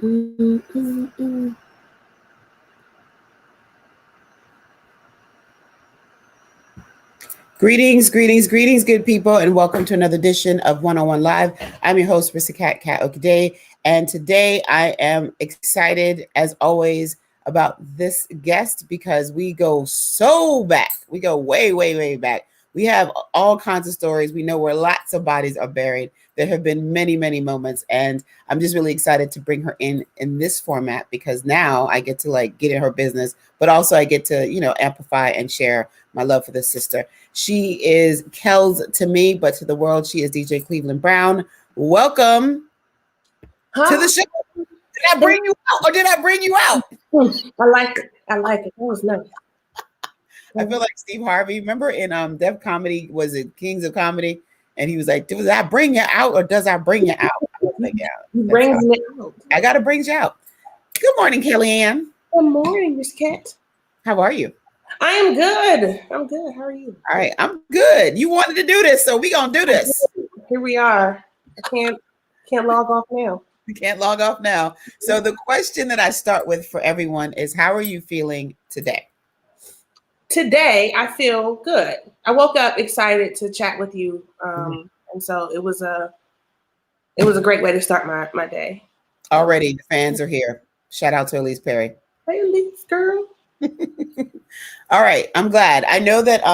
Greetings, greetings, greetings, good people, and welcome to another edition of 101 Live. I'm your host, Risikat Okedeyi, and today I am excited, as always, about this guest because we go so back. We go way, way, way back. We have all kinds of stories. We know where lots of bodies are buried. There have been many, many moments, and I'm just really excited to bring her in this format because now I get to get in her business, but also I get to, amplify and share my love for this sister. She is Kells to me, but to the world, she is DJ Cleveland Browne. Welcome to the show. Did I bring you out or did I bring you out? I like it. That was nice. I feel like Steve Harvey. Remember in Def Comedy, was it Kings of Comedy? And he was like, does I bring you out or does I bring you out? I was like, yeah. Brings me out. I got to bring you out. Good morning, Kelly Ann. Good morning, Miss Cat. How are you? I am good. I'm good. How are you? All right, I'm good. You wanted to do this, so we gonna do this. Here we are. I can't log off now. You can't log off now. So the question that I start with for everyone is, how are you feeling today? Today, I feel good. I woke up excited to chat with you, and so it was a great way to start my day. Already, the fans are here. Shout out to Elise Perry. Hey, Elise, girl. All right, I'm glad. I know that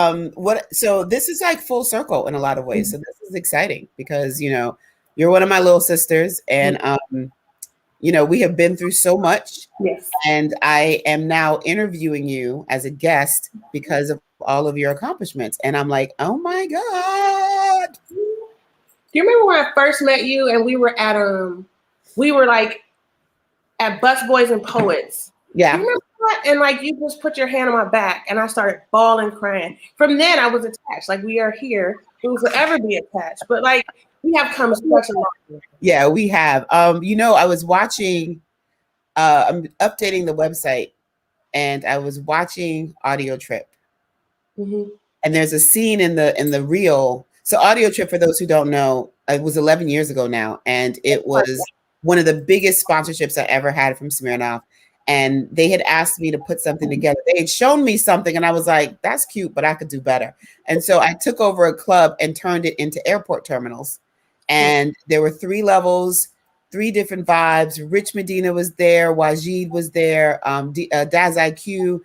so this is like full circle in a lot of ways. So this is exciting because you're one of my little sisters, and we have been through so much. Yes. And I am now interviewing you as a guest because of all of your accomplishments. And I'm like, oh my God. Do you remember when I first met you and we were at at Bus Boys and Poets? Yeah. You remember that? And you just put your hand on my back and I started bawling, crying. From then I was attached. We are here. We will forever be attached. But we have come such a long way. Yeah, we have. I was watching, I'm updating the website and I was watching Audio Trip. Mm-hmm. And there's a scene in the reel. So Audio Trip, for those who don't know, it was 11 years ago now. And it was one of the biggest sponsorships I ever had from Smirnoff. And they had asked me to put something together. They had shown me something and I was like, that's cute, but I could do better. And so I took over a club and turned it into airport terminals. And there were 3 levels, 3 different vibes. Rich Medina was there. Wajid was there. Daz IQ,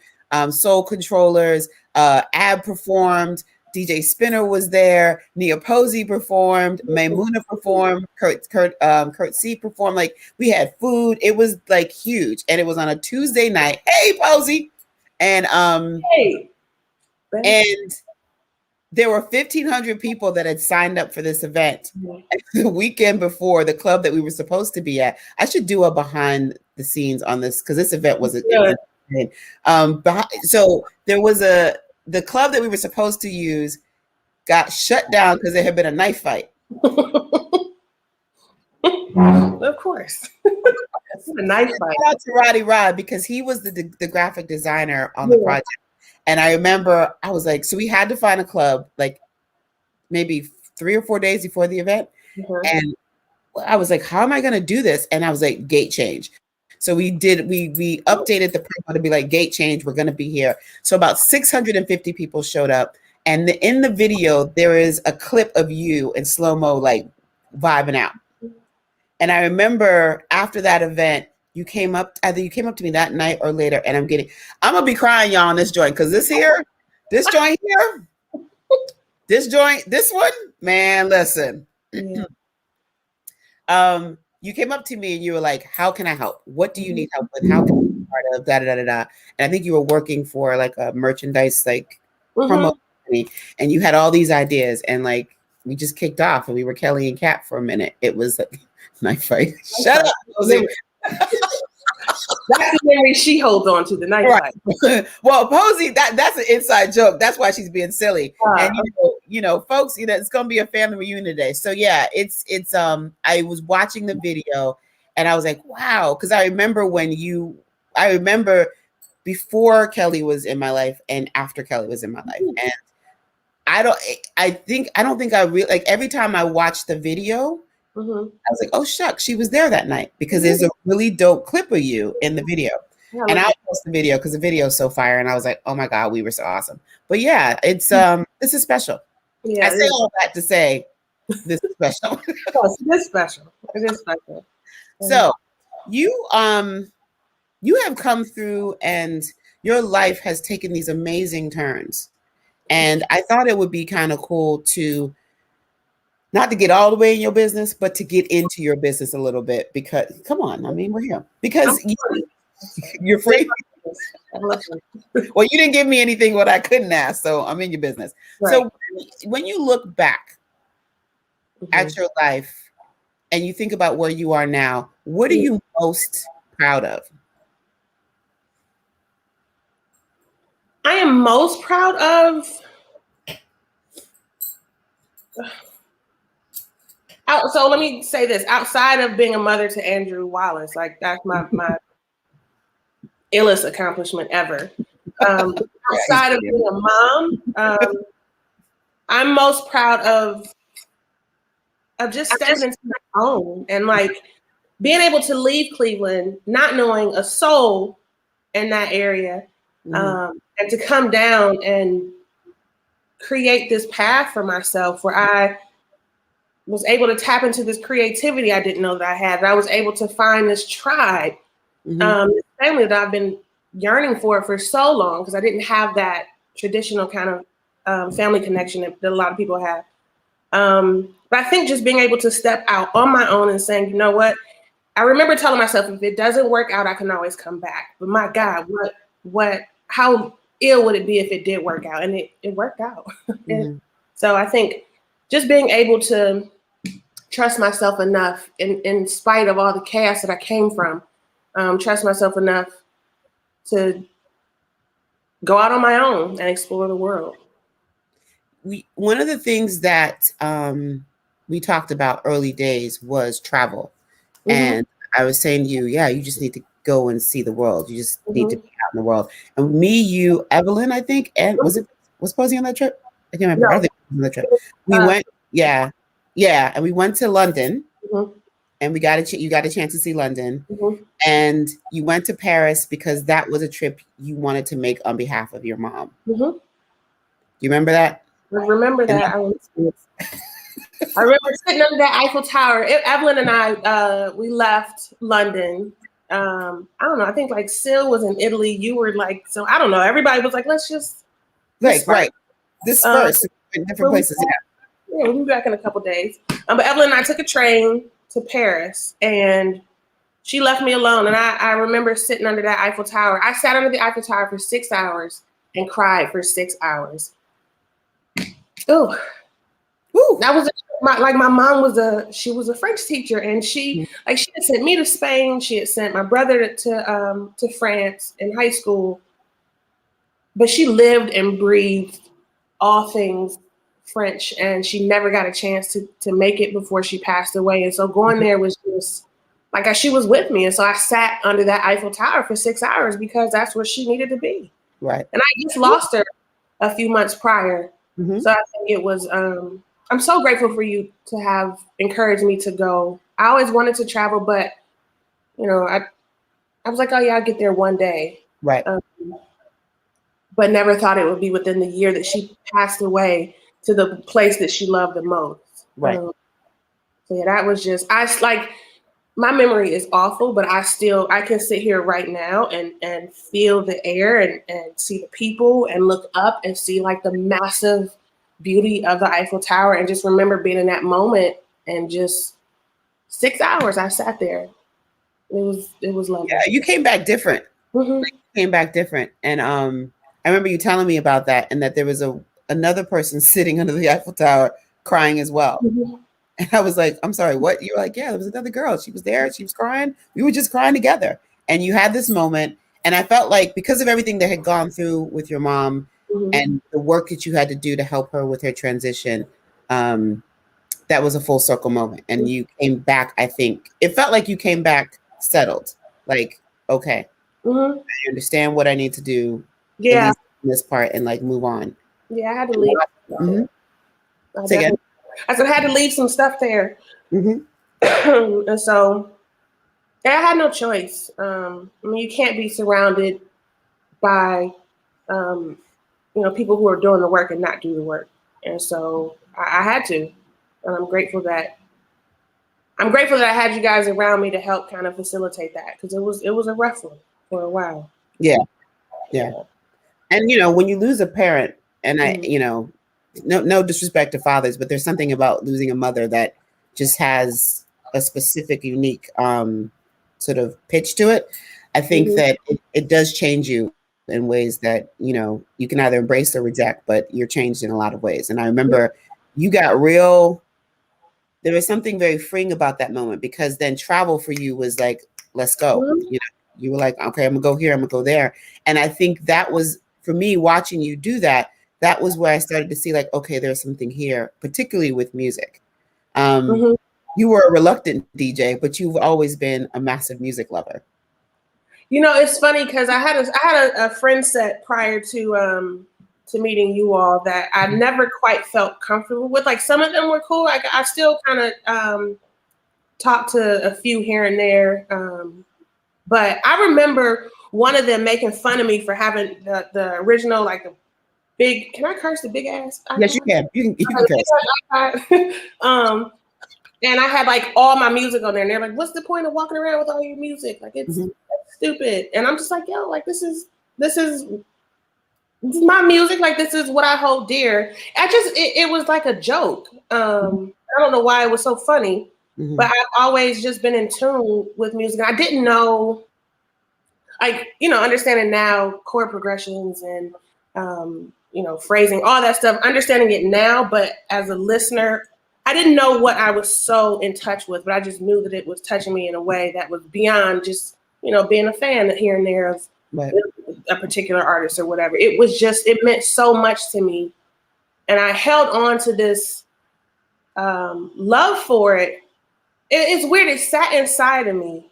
Soul Controllers, Ab performed. DJ Spinner was there. Nia Posey performed. Maymuna performed. Kurt C performed. We had food. It was huge, and it was on a Tuesday night. Hey, Posey, and hey, and there were 1,500 people that had signed up for this event the weekend before the club that we were supposed to be at. I should do a behind the scenes on this because this event was so there was the club that we were supposed to use got shut down because there had been a knife fight. Of course. A knife fight. Shout out to Roddy Rod because he was the graphic designer on the project. And I remember I was like, so we had to find a club maybe 3 or 4 days before the event. And I was like, how am I going to do this? And I was like, gate change. So we updated the promo to be gate change. We're going to be here. So about 650 people showed up. And in the video, there is a clip of you in slow-mo, vibing out. And I remember after that event, you came up to me that night or later. And I'm going to be crying, y'all, on this joint. Because this one, man, listen. Yeah. You came up to me and you were like, how can I help? What do you need help with? How can I be part of da-da-da-da-da? And I think you were working for a merchandise promo company, and you had all these ideas, and we just kicked off and we were Kelly and Kat for a minute. It was a knife fight. Shut up. That's the memory she holds on to, the knife fight. Well, Posey, that's an inside joke. That's why she's being silly. And folks, it's gonna be a family reunion today. So yeah, it's I was watching the video and I was like, wow, because I remember before Kelly was in my life and after Kelly was in my life. And I don't think I really every time I watch the video, Mm-hmm. I was like, oh shucks, she was there that night, because there's a really dope clip of you in the video. And I'll post the video because the video is so fire. And I was like, oh my God, we were so awesome. But yeah, this is special. Yeah, I say all that to say this is special. Yes, it is special. It is special. So you have come through, and your life has taken these amazing turns. And I thought it would be kind of cool to not to get all the way in your business, but to get into your business a little bit, because come on, I mean, we're here because you're free. Well, you didn't give me anything what I couldn't ask, so I'm in your business. Right. So when you look back at your life and you think about where you are now, what are you most proud of? I am most proud of so let me say this, outside of being a mother to Andrew Wallace, like that's my illest accomplishment ever. Outside of being a mom, I'm most proud of just stepping into my own and like being able to leave Cleveland, not knowing a soul in that area, and to come down and create this path for myself where I was able to tap into this creativity I didn't know that I had. I was able to find this tribe, this family that I've been yearning for so long, because I didn't have that traditional kind of family connection that a lot of people have. But I think just being able to step out on my own and saying, you know what, I remember telling myself, if it doesn't work out, I can always come back. But my God, how ill would it be if it did work out? And it worked out. So I think just being able to trust myself enough in spite of all the chaos that I came from, trust myself enough to go out on my own and explore the world. One of the things that we talked about early days was travel. And I was saying to you, yeah, you just need to go and see the world. You just need to be out in the world. And me, you, Evelyn, I think, and was Posey on that trip? I can't remember. No. I think on the trip. We went, yeah, and we went to London, and you got a chance to see London, and you went to Paris because that was a trip you wanted to make on behalf of your mom. Do you remember that? I remember that. I remember sitting under that Eiffel Tower. Evelyn and I, we left London. I don't know. I think like Sil was in Italy. You were like, so I don't know. Everybody was like, let's just disperse in different places. Yeah, we'll be back in a couple days. But Evelyn and I took a train to Paris, and she left me alone. And I remember sitting under that Eiffel Tower. I sat under the Eiffel Tower for 6 hours and cried for 6 hours. Oh, that was my mom was a French teacher, and she had sent me to Spain. She had sent my brother to France in high school, but she lived and breathed all things French, and she never got a chance to make it before she passed away. And so going there was just like she was with me, and so I sat under that Eiffel Tower for 6 hours because that's where she needed to be. Right. And I just lost her a few months prior. So I think it was, I'm so grateful for you to have encouraged me to go. I always wanted to travel, but, you know, I was like, oh yeah, I'll get there one day. Right. But never thought it would be within the year that she passed away to the place that she loved the most. Right. So yeah, that was just, my memory is awful, but I can sit here right now and feel the air and see the people and look up and see like the massive beauty of the Eiffel Tower, and just remember being in that moment and just 6 hours I sat there. It was lovely. Yeah, you came back different. You came back different. And I remember you telling me about that, and that there was another person sitting under the Eiffel Tower crying as well. And I was like, I'm sorry, what? You were like, yeah, there was another girl. She was there. She was crying. We were just crying together. And you had this moment. And I felt like because of everything that had gone through with your mom and the work that you had to do to help her with her transition, that was a full circle moment. And you came back, I think. It felt like you came back settled. Like, okay, I understand what I need to do in this part and like move on. Yeah, I had to leave. I said I had to leave some stuff there. And so I had no choice. I mean, you can't be surrounded by, people who are doing the work and not do the work. And so I had to, and I'm grateful that I had you guys around me to help kind of facilitate that, because it was a rough one for a while. Yeah. And when you lose a parent, and no disrespect to fathers, but there's something about losing a mother that just has a specific, unique sort of pitch to it. I think that it does change you in ways that you can either embrace or reject, but you're changed in a lot of ways. And I remember you got real. There was something very freeing about that moment, because then travel for you was like, let's go. You were like, okay, I'm gonna go here, I'm gonna go there. And I think that was, for me, watching you do that, that was where I started to see, like, okay, there's something here, particularly with music. You were a reluctant DJ, but you've always been a massive music lover. It's funny, because I had a friend set prior to meeting you all that I never quite felt comfortable with. Like, some of them were cool. I still kind of talked to a few here and there. But I remember one of them making fun of me for having the original, like, the big, can I curse, the big ass? Yes, you can. You can curse. And I had, like, all my music on there, and they're like, what's the point of walking around with all your music? Like, it's stupid. And I'm just like, yo, like, this is my music. Like, this is what I hold dear. It was like a joke. I don't know why it was so funny, but I've always just been in tune with music. I didn't know, like, understanding now chord progressions and, phrasing, all that stuff, understanding it now. But as a listener, I didn't know what I was so in touch with, but I just knew that it was touching me in a way that was beyond just, being a fan here and there of a particular artist or whatever. It was just, it meant so much to me. And I held on to this love for it. It's weird. It sat inside of me,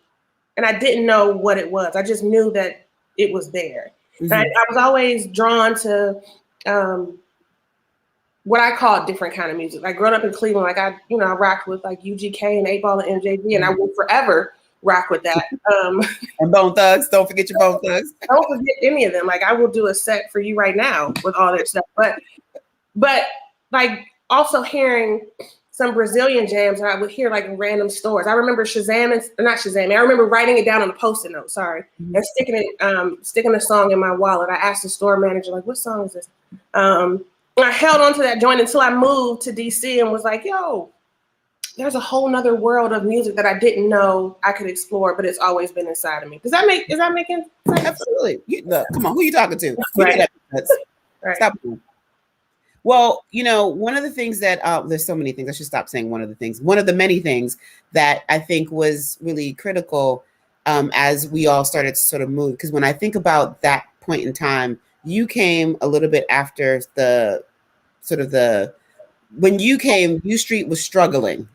and I didn't know what it was. I just knew that it was there. And I was always drawn to what I call different kind of music. Like, growing up in Cleveland, like, I rocked with, like, UGK and 8 Ball and MJV, and I will forever rock with that. And Bone Thugs, don't forget your Bone Thugs. Don't forget any of them. Like, I will do a set for you right now with all their stuff. But like, also hearing some Brazilian jams that I would hear, like, in random stores. I remember I remember writing it down on a Post-it note, and sticking the song in my wallet. I asked the store manager, like, what song is this? I held on to that joint until I moved to DC and was like, yo, there's a whole nother world of music that I didn't know I could explore, but it's always been inside of me. Is that making sense? Absolutely. Come on, who are you talking to? Right. Stop. Well, one of the things that there's so many things. I should stop saying one of the things. One of the many things that I think was really critical as we all started to sort of move, because when I think about that point in time, you came a little bit after when you came, U Street was struggling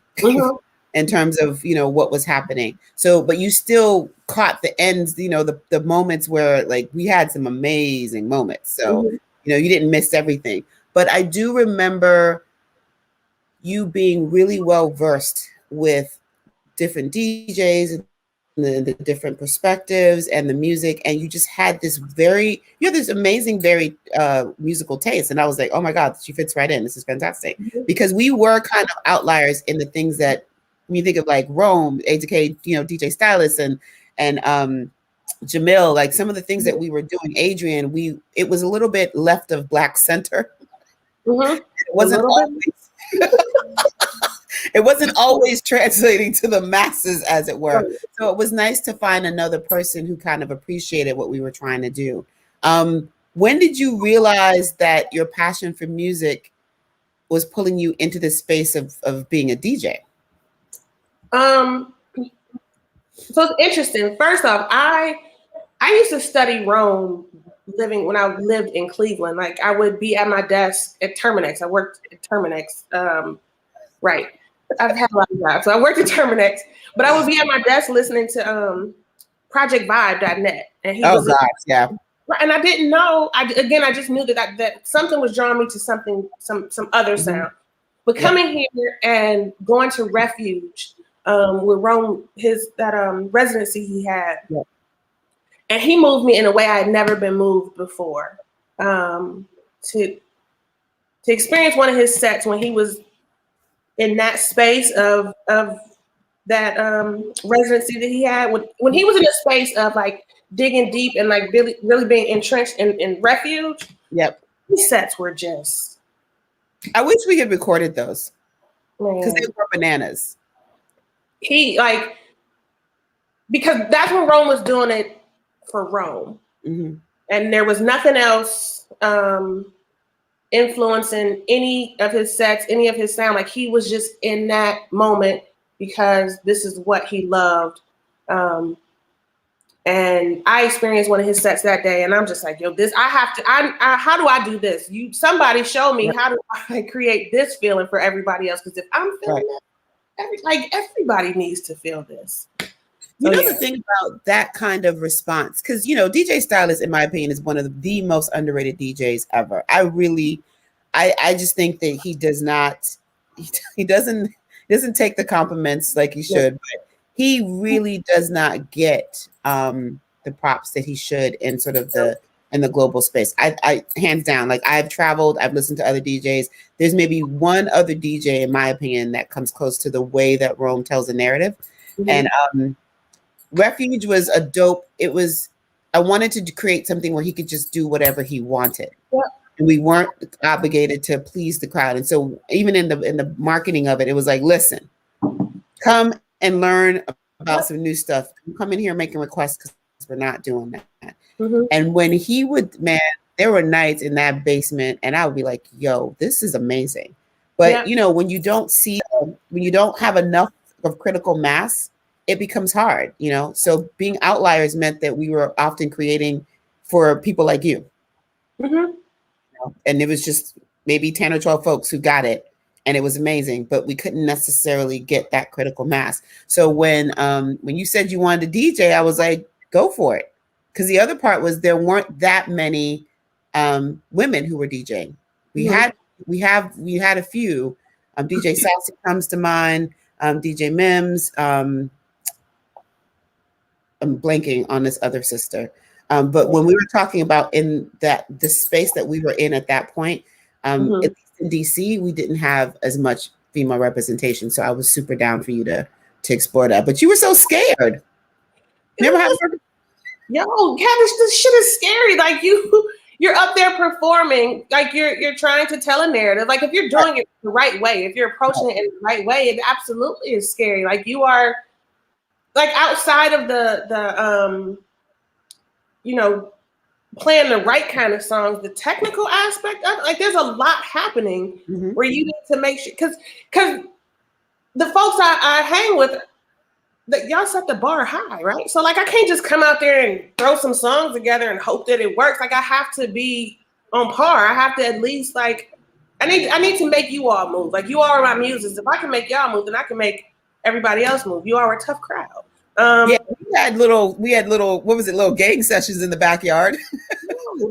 in terms of, what was happening. So, but you still caught the ends, the moments where, like, we had some amazing moments. So, you didn't miss everything. But I do remember you being really well versed with different DJs and the different perspectives and the music, and you just had this this amazing, very musical taste. And I was like, oh my God, she fits right in. This is fantastic. Because we were kind of outliers in the things that, when you think of, like, Rome, ATK, DJ Stylist and Jamil, like, some of the things that we were doing, Adrian, it was a little bit left of Black center. It wasn't always it wasn't always translating to the masses, as it were. So it was nice to find another person who kind of appreciated what we were trying to do. When did you realize that your passion for music was pulling you into the space of being a DJ? So it's interesting. First off, I used to study Rome when I lived in Cleveland. Like, I would be at my desk at Terminex. I worked at Terminex. Right. I've had a lot of jobs. So I worked at Terminex, but I would be at my desk listening to projectvibe.net. And and I didn't know, I just knew that something was drawing me to some other sound. But coming here and going to Refuge, with Rome, that residency he had. Yeah. And he moved me in a way I had never been moved before. To experience one of his sets when he was in that space of that residency that he had, when he was in a space of like digging deep and like really, really being entrenched in refuge. Yep. These sets were just. I wish we had recorded those because they were bananas. Because that's when Rome was doing it for Rome. Mm-hmm. And there was nothing else influencing any of his sets, any of his sound. Like he was just in that moment because this is what he loved. And I experienced one of his sets that day, and I'm just like, yo, how do I do this? Somebody show me how do I create this feeling for everybody else? Because if I'm feeling that, everybody needs to feel this. You know the thing about that kind of response, because DJ Stylist, in my opinion, is one of the most underrated DJs ever. I just think that he doesn't take the compliments like he should, but he really does not get the props that he should in sort of in the global space. I hands down, like I've traveled, I've listened to other DJs. There's maybe one other DJ, in my opinion, that comes close to the way that Rome tells a narrative, and Refuge was a dope. I wanted to create something where he could just do whatever he wanted. Yeah. And we weren't obligated to please the crowd. And so even in the marketing of it, it was like, listen, come and learn about some new stuff. Come in here making requests because we're not doing that. Mm-hmm. And when he would, there were nights in that basement and I would be like, yo, this is amazing. But when you don't have enough of critical mass, it becomes hard, So being outliers meant that we were often creating for people like you. Mm-hmm. And it was just maybe 10 or 12 folks who got it. And it was amazing, but we couldn't necessarily get that critical mass. So when you said you wanted to DJ, I was like, go for it. Because the other part was there weren't that many women who were DJing. We had a few. DJ Sassy comes to mind, DJ Mims, I'm blanking on this other sister. But when we were talking about in the space that we were in at that point, at least in DC, we didn't have as much female representation. So I was super down for you to explore that. But you were so scared. Remember how? Yo, this shit is scary. Like you're up there performing, like you're trying to tell a narrative. Like if you're doing it the right way, if you're approaching it in the right way, it absolutely is scary. Like you are. Like outside of the playing the right kind of songs, the technical aspect of it, like there's a lot happening where you need to make sure, because the folks I hang with, that y'all set the bar high, right? So like I can't just come out there and throw some songs together and hope that it works. Like I have to be on par. I have to at least I need to make you all move. Like you all are my muses. If I can make y'all move, then I can make everybody else move. You are a tough crowd. We had little little gang sessions in the backyard. It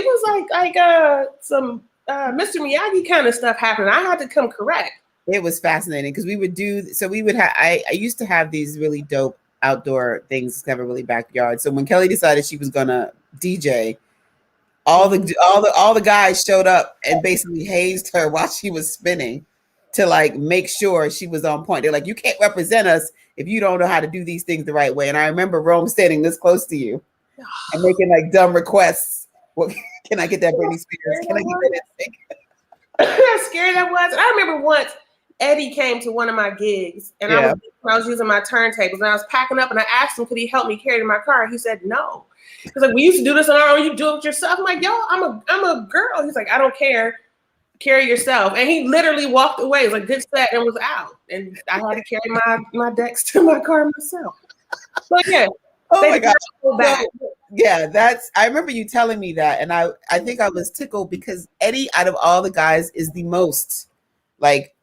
was like some Mr. Miyagi kind of stuff happening. I had to come correct. It was fascinating because I used to have these really dope outdoor things, never really backyard. So when Kelly decided she was gonna DJ, all the guys showed up and basically hazed her while she was spinning to like make sure she was on point. They're like, you can't represent us if you don't know how to do these things the right way. And I remember Rome standing this close to you and making like dumb requests. Well, can I get that Britney Spears? Can I get that? How scary that was. And I remember once Eddie came to one of my gigs and I was using my turntables and I was packing up and I asked him, could he help me carry my car? He said, no. He's like, we used to do this on our own. You do it yourself. I'm like, yo, I'm a girl. He's like, I don't care. Carry yourself. And he literally walked away. It was a good set and was out. And I had to carry my decks to my car myself. But yeah. Oh my gosh. I remember you telling me that. And I think I was tickled because Eddie, out of all the guys, is the most like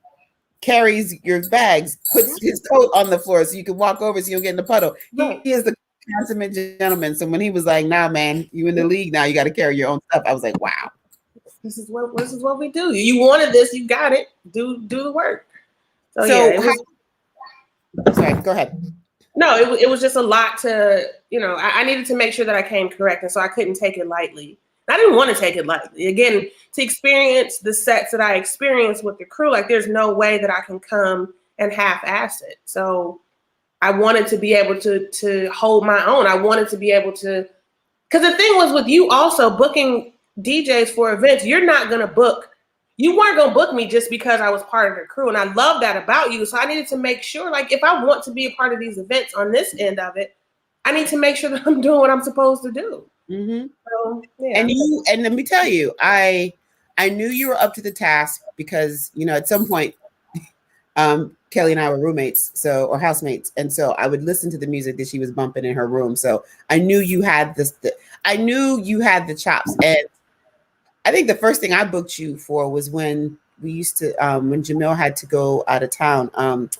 carries your bags, puts his coat on the floor so you can walk over so you don't get in the puddle. He is the consummate gentleman. So when he was like, nah, man, you in the league now, you got to carry your own stuff. I was like, wow. This is what we do. You wanted this, you got it. Do the work. So sorry, go ahead. No, it was just a lot to, I needed to make sure that I came correct. And so I couldn't take it lightly. I didn't want to take it lightly. Again, to experience the sets that I experienced with the crew, like there's no way that I can come and half-ass it. So I wanted to be able to hold my own. I wanted to be able to, because the thing was with you also booking DJs for events, you weren't going to book me just because I was part of the crew. And I love that about you. So I needed to make sure, like, if I want to be a part of these events on this end of it, I need to make sure that I'm doing what I'm supposed to do. Mm-hmm. So, yeah. And let me tell you, I knew you were up to the task because, at some point, Kelly and I were roommates, or housemates. And so I would listen to the music that she was bumping in her room. So I knew you had I knew you had the chops. And I think the first thing I booked you for was when we used to, when Jamil had to go out of town. I'm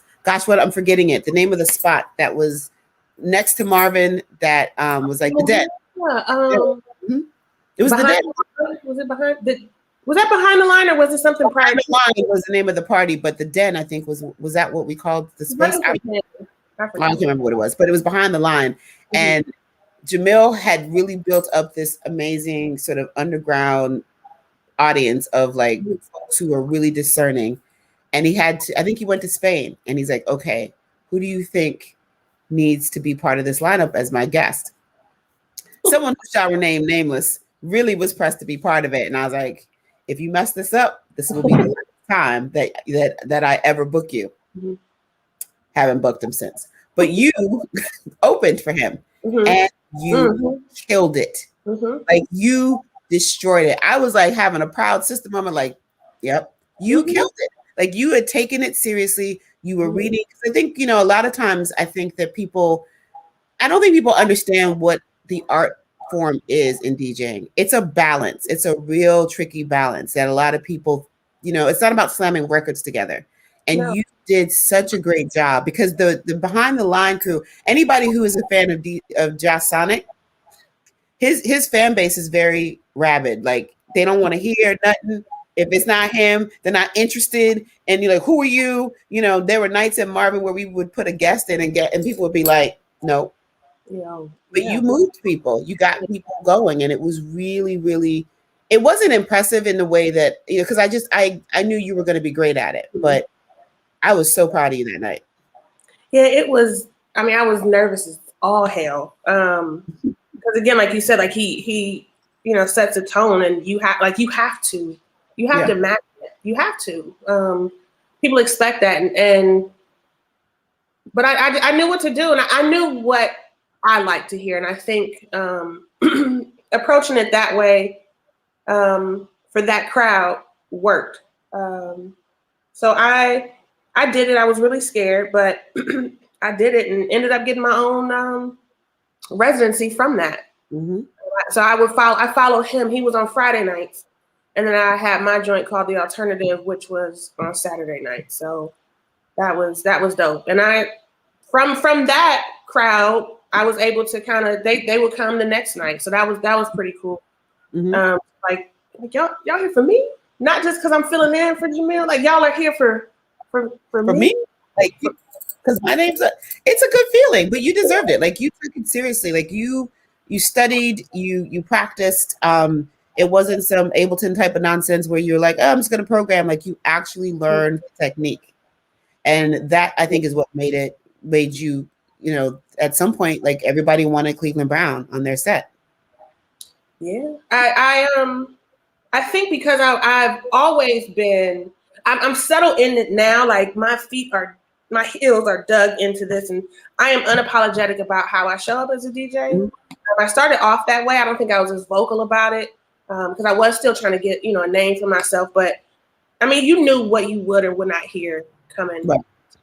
forgetting it. The name of the spot that was next to Marvin that was like the Den. Yeah, it was the Den. Was it behind was that behind the line or was it something prior? Behind the line was the name of the party, but the Den, I think, was that what we called the space? I can't remember what it was, but it was behind the line. Mm-hmm. And Jamil had really built up this amazing sort of underground audience of like folks who are really discerning. And I think he went to Spain and he's like, okay, who do you think needs to be part of this lineup as my guest? Someone who shall remain nameless really was pressed to be part of it. And I was like, if you mess this up, this will be the last time that I ever book you. Mm-hmm. Haven't booked him since. But you opened for him and you killed it. Mm-hmm. Like you destroyed it. I was like having a proud sister moment, like, yep, you killed it. Like you had taken it seriously. You were reading. I think, a lot of times I think that I don't think people understand what the art form is in DJing. It's a balance. It's a real tricky balance that a lot of people, it's not about slamming records together. And you did such a great job because the behind the line crew, anybody who is a fan of Jazz Sonic, his fan base is very rabid. Like they don't want to hear nothing. If it's not him, they're not interested. And you're like, who are you? There were nights at Marvin where we would put a guest in and people would be like, no. But you moved people. You got people going. And it was really, really, it wasn't impressive in the way that, because I knew you were going to be great at it. But I was so proud of you that night. Yeah, it was, I was nervous as all hell. Because again, like you said, like he sets a tone and you have to match it. You have to. People expect that, but I knew what to do, and I knew what I like to hear, and I think approaching it that way for that crowd worked. So I did it. I was really scared, but I did it and ended up getting my own residency from that. Mm-hmm. So I followed him. He was on Friday nights. And then I had my joint called The Alternative, which was on Saturday night. So that was dope. And from that crowd, I was able to kind of, they would come the next night. So that was pretty cool. Mm-hmm. Like y'all here for me? Not just because I'm filling in for Jamil. Like y'all are here for me? Like, because my name's it's a good feeling, but you deserved it. Like you took it seriously. Like you studied, you practiced. It wasn't some Ableton type of nonsense where you're like, oh, I'm just going to program. Like you actually learned technique. And that I think is what made you, at some point, like everybody wanted Cleveland Browne on their set. Yeah. I think because I've always been, I'm settled in it now. Like my heels are dug into this and I am unapologetic about how I show up as a DJ. Mm-hmm. I started off that way. I don't think I was as vocal about it. Because I was still trying to get, a name for myself. But, you knew what you would or would not hear coming to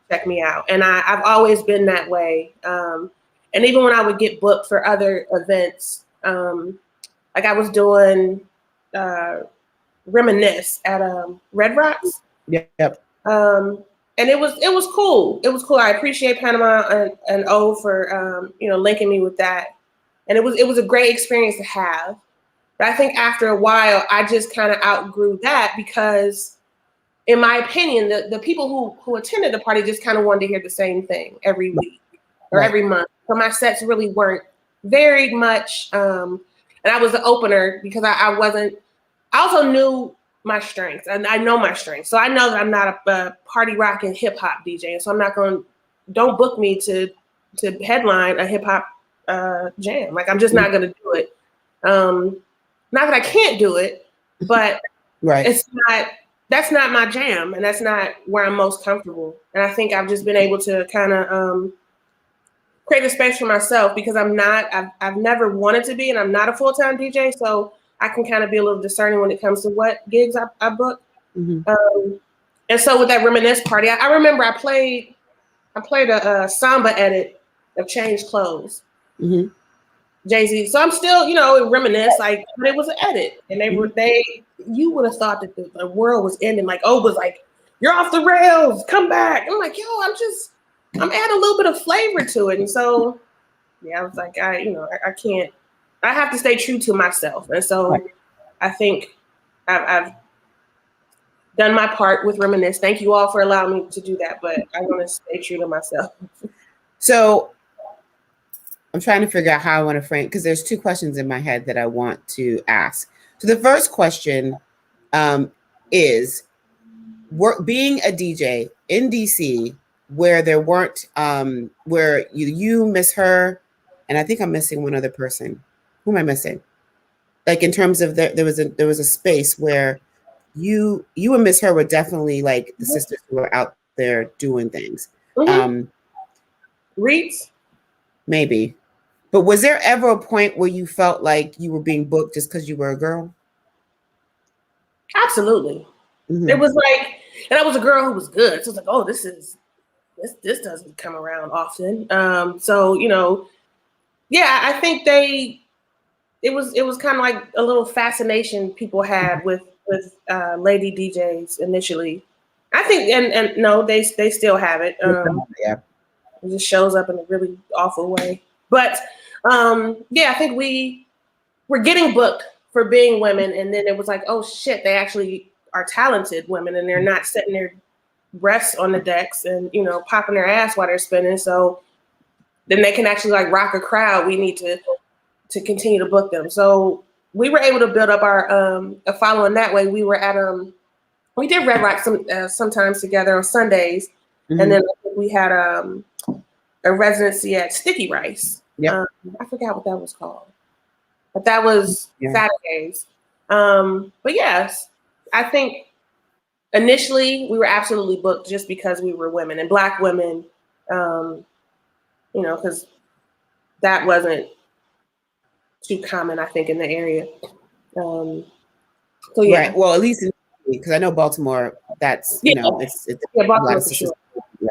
check me out. And I've always been that way. And even when I would get booked for other events, like I was doing Reminisce at Red Rocks. Yep. And it was cool. It was cool. I appreciate Panama and O for, linking me with that. And it was a great experience to have. But I think after a while, I just kind of outgrew that because in my opinion, the people who attended the party just kind of wanted to hear the same thing every week or every month. So my sets really weren't very much, and I was the opener because I also knew my strengths, and I know my strengths. So I know that I'm not a party rock and hip hop DJ. So I'm not don't book me to headline a hip hop jam. Like, I'm just not going to do it. Not that I can't do it, but that's not my jam, and that's not where I'm most comfortable. And I think I've just been able to kind of create a space for myself because I've never wanted to be, and I'm not a full-time DJ, so I can kind of be a little discerning when it comes to what gigs I book. Mm-hmm. And so with that Reminisce party, I remember I played a samba edit of Change Clothes. Mm-hmm. Jay-Z. So I'm still, Reminisce, like, but it was an edit. And you would have thought that the world was ending. Like, was like, you're off the rails, come back. I'm like, I'm adding a little bit of flavor to it. And so, yeah, I was like, I can't, I have to stay true to myself. And so I think I've done my part with Reminisce. Thank you all for allowing me to do that, but I want to stay true to myself. So I'm trying to figure out how I want to frame, because there's two questions in my head that I want to ask. So the first question is, being a DJ in DC, where there weren't, where you miss her, and I think I'm missing one other person. Who am I missing? Like, in terms of there was a space where you and Miss Her were definitely like the sisters who were out there doing things. Mm-hmm. Reeds? Maybe. But was there ever a point where you felt like you were being booked just because you were a girl? Absolutely. Mm-hmm. It was like, and I was a girl who was good. So it's like, this doesn't come around often. So, yeah, I think it was kind of like a little fascination people had with lady DJs initially. I think, and no, they still have it. Yeah. It just shows up in a really awful way. But yeah, I think we're getting booked for being women, and then it was like, oh shit, they actually are talented women, and they're not setting their breasts on the decks and popping their ass while they're spinning. So then they can actually like rock a crowd. We need to continue to book them. So we were able to build up our a following that way. We were at we did Red Rock sometimes together on Sundays, mm-hmm. and then we had a residency at Sticky Rice. Yep. I forgot what that was called, but that was Saturdays. But yes, I think initially we were absolutely booked just because we were women and Black women, because that wasn't too common, I think, in the area. So yeah. Right. Well, at least because I know Baltimore, that's it's Baltimore for sure. Yeah.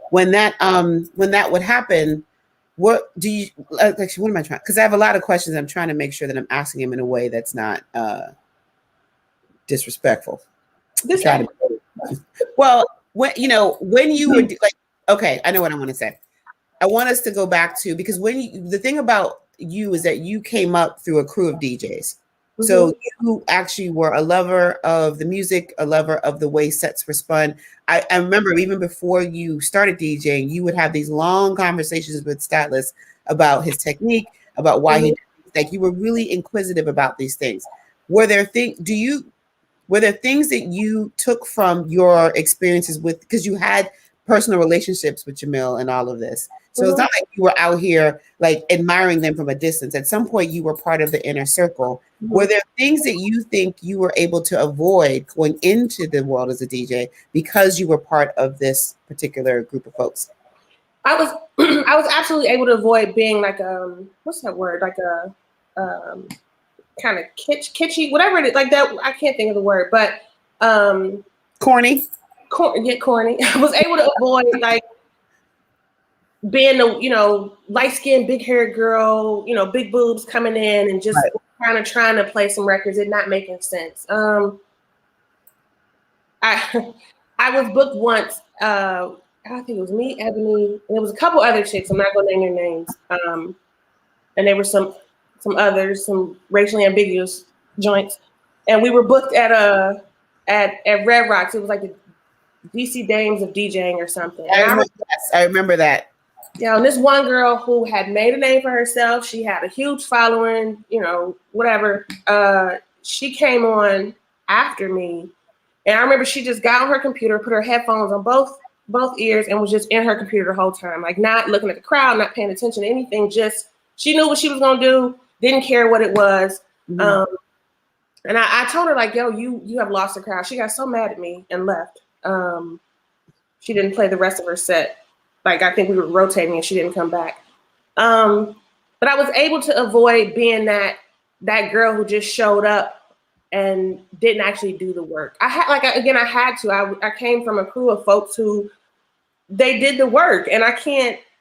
When that would happen, what do you actually? What am I trying? Because I have a lot of questions. I'm trying to make sure that I'm asking him in a way that's not disrespectful. Well, when you were like, okay, I know what I want to say. I want us to go back to, because the thing about you is that you came up through a crew of DJs. Mm-hmm. So you actually were a lover of the music, a lover of the way sets were spun. I remember even before you started DJing, you would have these long conversations with stylists about his technique, about why he, like, you were really inquisitive about these things. Were there things that you took from your experiences with, because you had personal relationships with Jamil and all of this. So it's not like you were out here like admiring them from a distance. At some point you were part of the inner circle. Mm-hmm. Were there things that you think you were able to avoid going into the world as a DJ because you were part of this particular group of folks? I was absolutely able to avoid being like what's that word? Like a kind of kitschy, whatever it is, like that. I can't think of the word, but corny. Corny. I was able to avoid like being the light-skinned, big-haired girl, big boobs coming in and just kind of trying to play some records and not making sense. I was booked once. I think it was me, Ebony, and there was a couple other chicks. I'm not going to name their names. And there were some others, some racially ambiguous joints, and we were booked at at Red Rocks. It was like the DC Dames of DJing or something. I remember that. Yeah, and this one girl who had made a name for herself, she had a huge following, you know, whatever. She came on after me, and I remember she just got on her computer, put her headphones on both ears, and was just in her computer the whole time, like not looking at the crowd, not paying attention to anything. Just she knew what she was gonna do, didn't care what it was. Mm-hmm. And I told her like, "Yo, you have lost the crowd." She got so mad at me and left. She didn't play the rest of her set. Like I think we were rotating and she didn't come back. But I was able to avoid being that girl who just showed up and didn't actually do the work. I had to. I came from a crew of folks who they did the work, and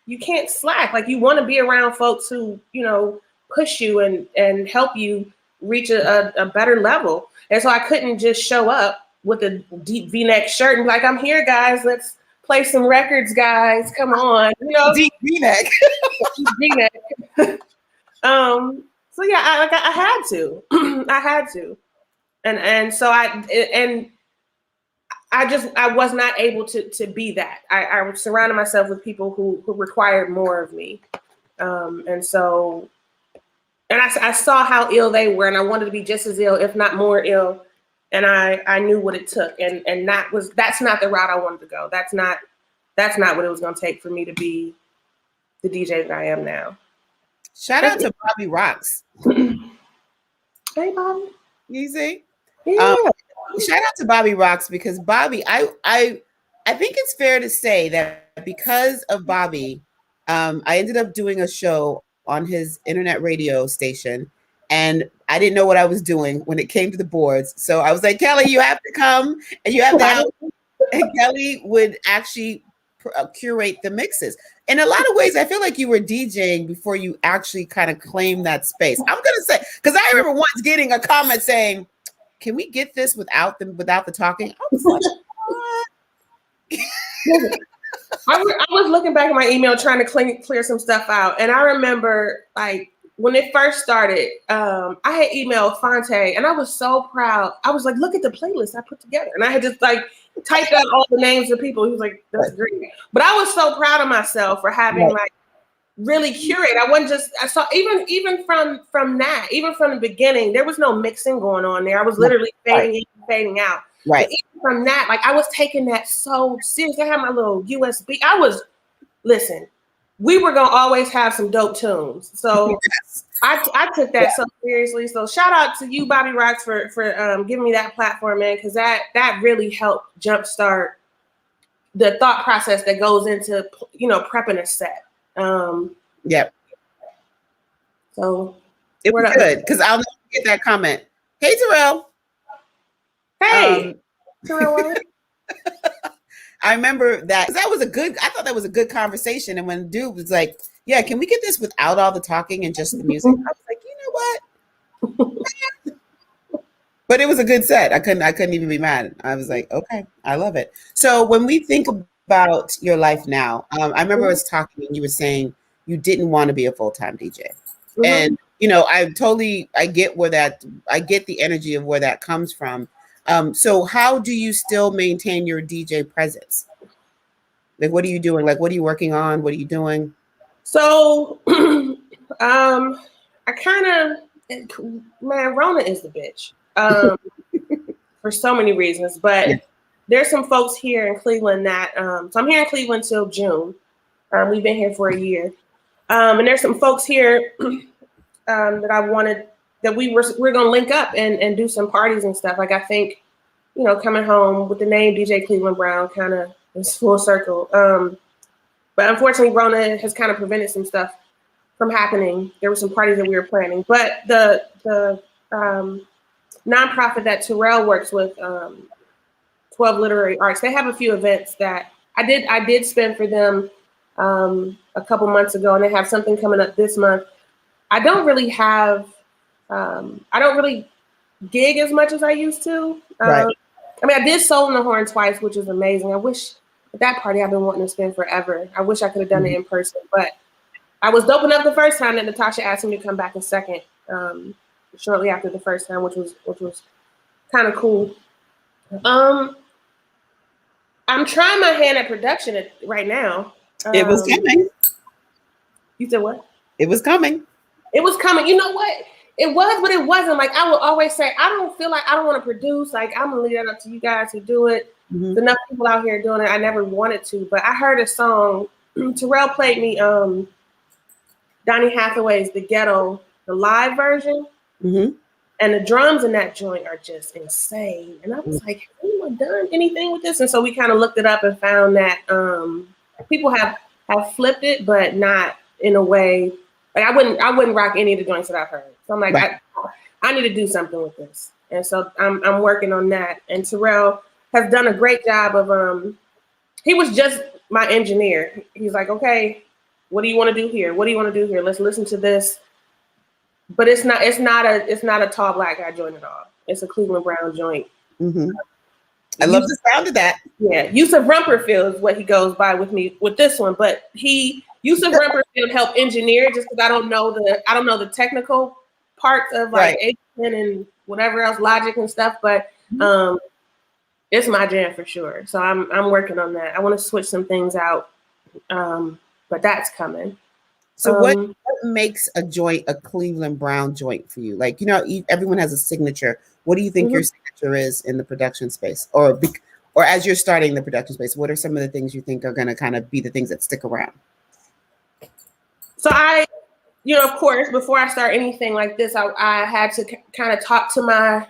you can't slack. Like you want to be around folks who, you know, push you and help you reach a better level. And so I couldn't just show up with a deep V-neck shirt and be like, I'm here, guys. Let's play some records, guys. Come on, you know, deep V-neck. V-neck. So yeah, I had to, I had to, and so I was not able to be that. I surrounded myself with people who required more of me, and so, and I saw how ill they were, and I wanted to be just as ill, if not more ill. And I knew what it took, and that's not the route I wanted to go. That's not what it was going to take for me to be the DJ that I am now. Shout out to Bobby Rocks. Hey, Bobby. You see? Yeah. Shout out to Bobby Rocks, because Bobby, I think it's fair to say that because of Bobby, I ended up doing a show on his internet radio station. And I didn't know what I was doing when it came to the boards. So I was like, Kellie, you have to come and you have to help. And Kellie would actually curate the mixes. In a lot of ways, I feel like you were DJing before you actually kind of claimed that space. I'm going to say, because I remember once getting a comment saying, can we get this without the talking? I was like, what? I was looking back at my email trying to clear some stuff out. And I remember like, when it first started, I had emailed Fonte, and I was so proud. I was like, look at the playlist I put together. And I had just like typed out all the names of people. He was like, that's great. But I was so proud of myself for having like really curate. I saw even from that, even from the beginning, there was no mixing going on there. I was literally fading in and fading out. Right. But even from that, like I was taking that so serious. I had my little USB. Listen. We were gonna always have some dope tunes, so yes. I took that so seriously. So shout out to you, Bobby Rocks, for giving me that platform, man, because that really helped jumpstart the thought process that goes into, you know, prepping a set. Yep. So it was good, because I'll never get that comment. Hey, Terrell. Hey, Terrell. I remember that I thought that was a good conversation. And when dude was like, yeah, can we get this without all the talking and just the music? I was like, you know what? But it was a good set. I couldn't even be mad. I was like, okay, I love it. So when we think about your life now, I remember I was talking and you were saying you didn't want to be a full-time DJ. Mm-hmm. And, you know, I get the energy of where that comes from. So how do you still maintain your DJ presence? Like, what are you doing? Like, what are you working on? What are you doing? So, I Rona is the bitch, for so many reasons, but there's some folks here in Cleveland that, so I'm here in Cleveland till June. We've been here for a year. And there's some folks here, that I wanted, that we're going to link up and do some parties and stuff. Like, I think, you know, coming home with the name DJ Cleveland Browne kind of is full circle. But unfortunately, Rona has kind of prevented some stuff from happening. There were some parties that we were planning, but the nonprofit that Terrell works with, 12 Literary Arts, they have a few events that I did spend for them a couple months ago, and they have something coming up this month. I don't really gig as much as I used to. Right. I mean, I did Soul in the Horn twice, which was amazing. I wish at that party I've been wanting to spend forever. I wish I could have done it in person, but I was dope enough the first time that Natasha asked me to come back a second, shortly after the first time, which was kind of cool. I'm trying my hand at production right now. It was coming. You said what? It was coming. It was coming. You know what? It was, but it wasn't. Like I will always say, I don't feel like I don't want to produce. Like I'm gonna leave that up to you guys to do it. Mm-hmm. There's enough people out here doing it. I never wanted to, but I heard a song. Terrell played me Donny Hathaway's "The Ghetto," the live version, mm-hmm. and the drums in that joint are just insane. And I was like, "Have anyone done anything with this?" And so we kind of looked it up and found that people have flipped it, but not in a way. Like I wouldn't rock any of the joints that I've heard. So I'm like, right. I need to do something with this. And so I'm working on that. And Terrell has done a great job of he was just my engineer. He's like, okay, what do you want to do here? What do you want to do here? Let's listen to this. But it's not a tall black guy joint at all. It's a Cleveland Browne joint. Mm-hmm. I love the sound of that. Yeah, Yusuf Rumperfield is what he goes by with me with this one, but Yusuf Rumperfield helped engineer just because I don't know the technical parts of like Ableton and whatever else, Logic and stuff, but it's my jam for sure. So I'm working on that. I want to switch some things out, but that's coming. So what makes a joint a Cleveland Browne joint for you? Like, everyone has a signature. What do you think your signature is in the production space, or as you're starting the production space? What are some of the things you think are going to kind of be the things that stick around? So of course, before I start anything like this, I had to kind of talk to my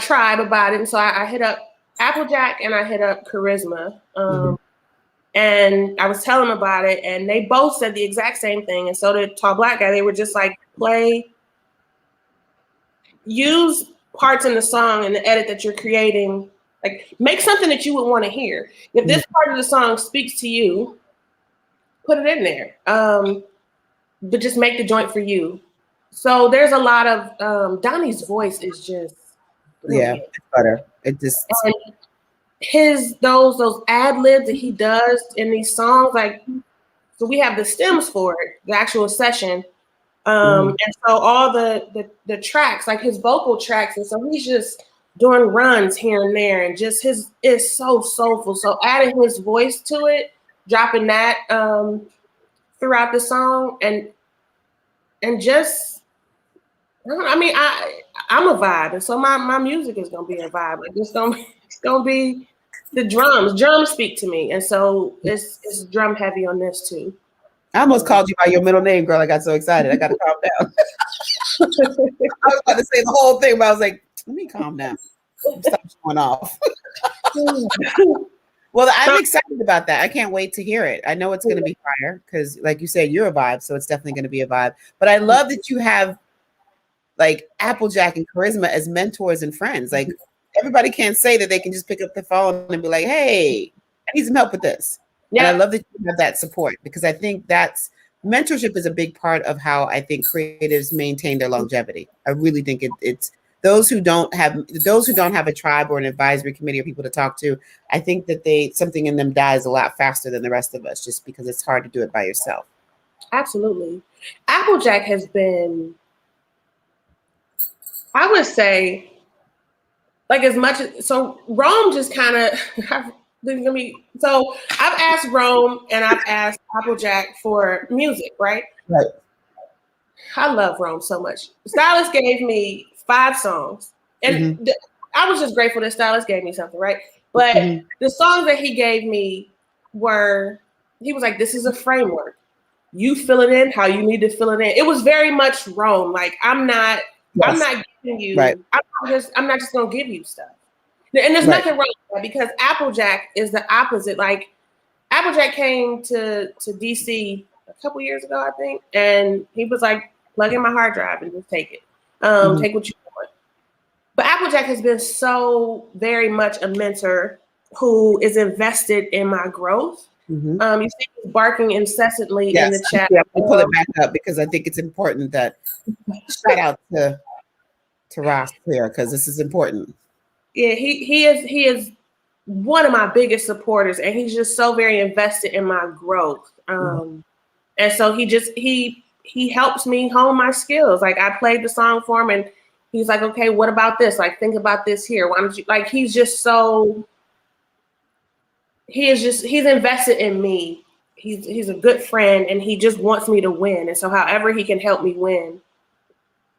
tribe about it. And so I hit up Applejack and I hit up Charisma. And I was telling them about it, and they both said the exact same thing. And so did Tall Black Guy. They were just like, use parts in the song and the edit that you're creating. Like, make something that you would want to hear. If this part of the song speaks to you, put it in there. But just make the joint for you. So there's a lot of Donnie's voice is just brilliant. It's better. It just those ad libs that he does in these songs, like, so we have the stems for it, the actual session, and so all the tracks, like his vocal tracks, and so he's just doing runs here and there, and just it's so soulful. So adding his voice to it, dropping that throughout the song, and just, I'm a vibe, and so my music is gonna be a vibe. Like it's gonna be the drums. Drums speak to me, and so it's drum heavy on this too. I almost called you by your middle name, girl. I got so excited. I got to calm down. I was about to say the whole thing, but I was like, let me calm down. Stop showing off. Well, I'm excited about that. I can't wait to hear it. I know it's going to be fire because, like you said, you're a vibe, so it's definitely going to be a vibe. But I love that you have like Applejack and Charisma as mentors and friends. Like, everybody can't say that they can just pick up the phone and be like, hey, I need some help with this. Yeah. And I love that you have that support, because I think that's mentorship is a big part of how I think creatives maintain their longevity. I really think it's those who don't have a tribe or an advisory committee or people to talk to. I think that something in them dies a lot faster than the rest of us, just because it's hard to do it by yourself. Absolutely. Applejack has been, I would say, like, as much as, so Rome just kind of, so I've asked Rome and I've asked Applejack for music, right? Right. I love Rome so much. Stylist gave me 5 songs, and I was just grateful that Stylist gave me something, right? But the songs that he gave me he was like, this is a framework. You fill it in how you need to fill it in. It was very much Rome. Like, I'm not giving you, I'm not just gonna give you stuff. And there's nothing wrong with that, because Applejack is the opposite. Like, Applejack came to DC a couple years ago, I think, and he was like, plug in my hard drive and just take it. Take what you want. But Applejack has been so very much a mentor who is invested in my growth. You see he's barking incessantly in the chat. Yeah, I'll pull it back up because I think it's important that shout out to Ross here, because this is important. Yeah, he is one of my biggest supporters, and he's just so very invested in my growth. And so he helps me hone my skills. Like, I played the song for him, and he's like, okay, what about this? Like, think about this here. Why don't you, like, he's invested in me. He's a good friend, and he just wants me to win. And so however he can help me win,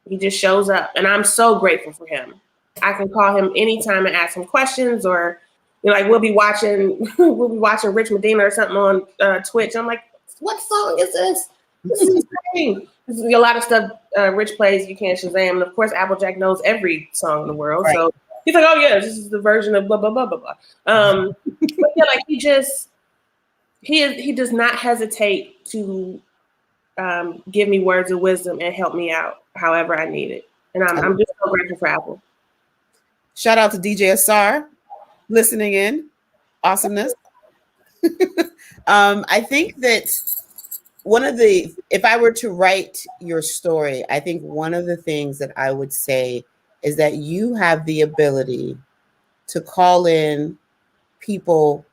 he just shows up. And I'm so grateful for him. I can call him anytime and ask him questions, or like we'll be watching Rich Medina or something on Twitch. I'm like, what song is this? This is insane. A lot of stuff Rich plays you can't Shazam, and of course Applejack knows every song in the world. Right. So he's like, oh yeah, this is the version of blah blah blah blah blah. But yeah, like he does not hesitate to give me words of wisdom and help me out however I need it. And I'm just so grateful for Apple. Shout out to DJ Asar listening in. Awesomeness. I think that if I were to write your story, I think one of the things that I would say is that you have the ability to call in people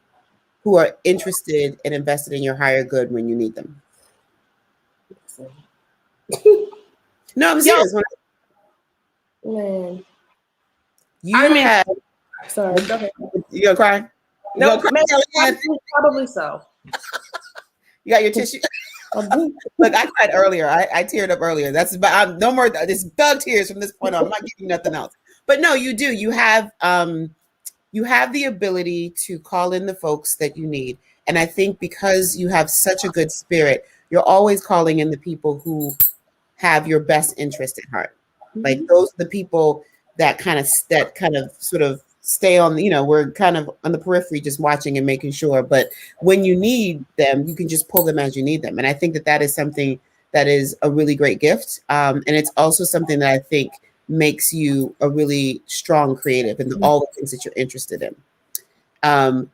who are interested and invested in your higher good when you need them. No, I'm serious. Man. Sorry, go ahead. You gonna cry? No, probably so. You got your tissue? Look, I cried earlier. I teared up earlier. That's about no more. This thug tears from this point on. I'm not giving you nothing else. But no, you do. You have the ability to call in the folks that you need, and I think because you have such a good spirit, you're always calling in the people who have your best interest at heart. Mm-hmm. Like those are the people that kind of sort of stay on, we're kind of on the periphery just watching and making sure. But when you need them, you can just pull them as you need them. And I think that is something that is a really great gift. And it's also something that I think makes you a really strong creative in all the things that you're interested in. And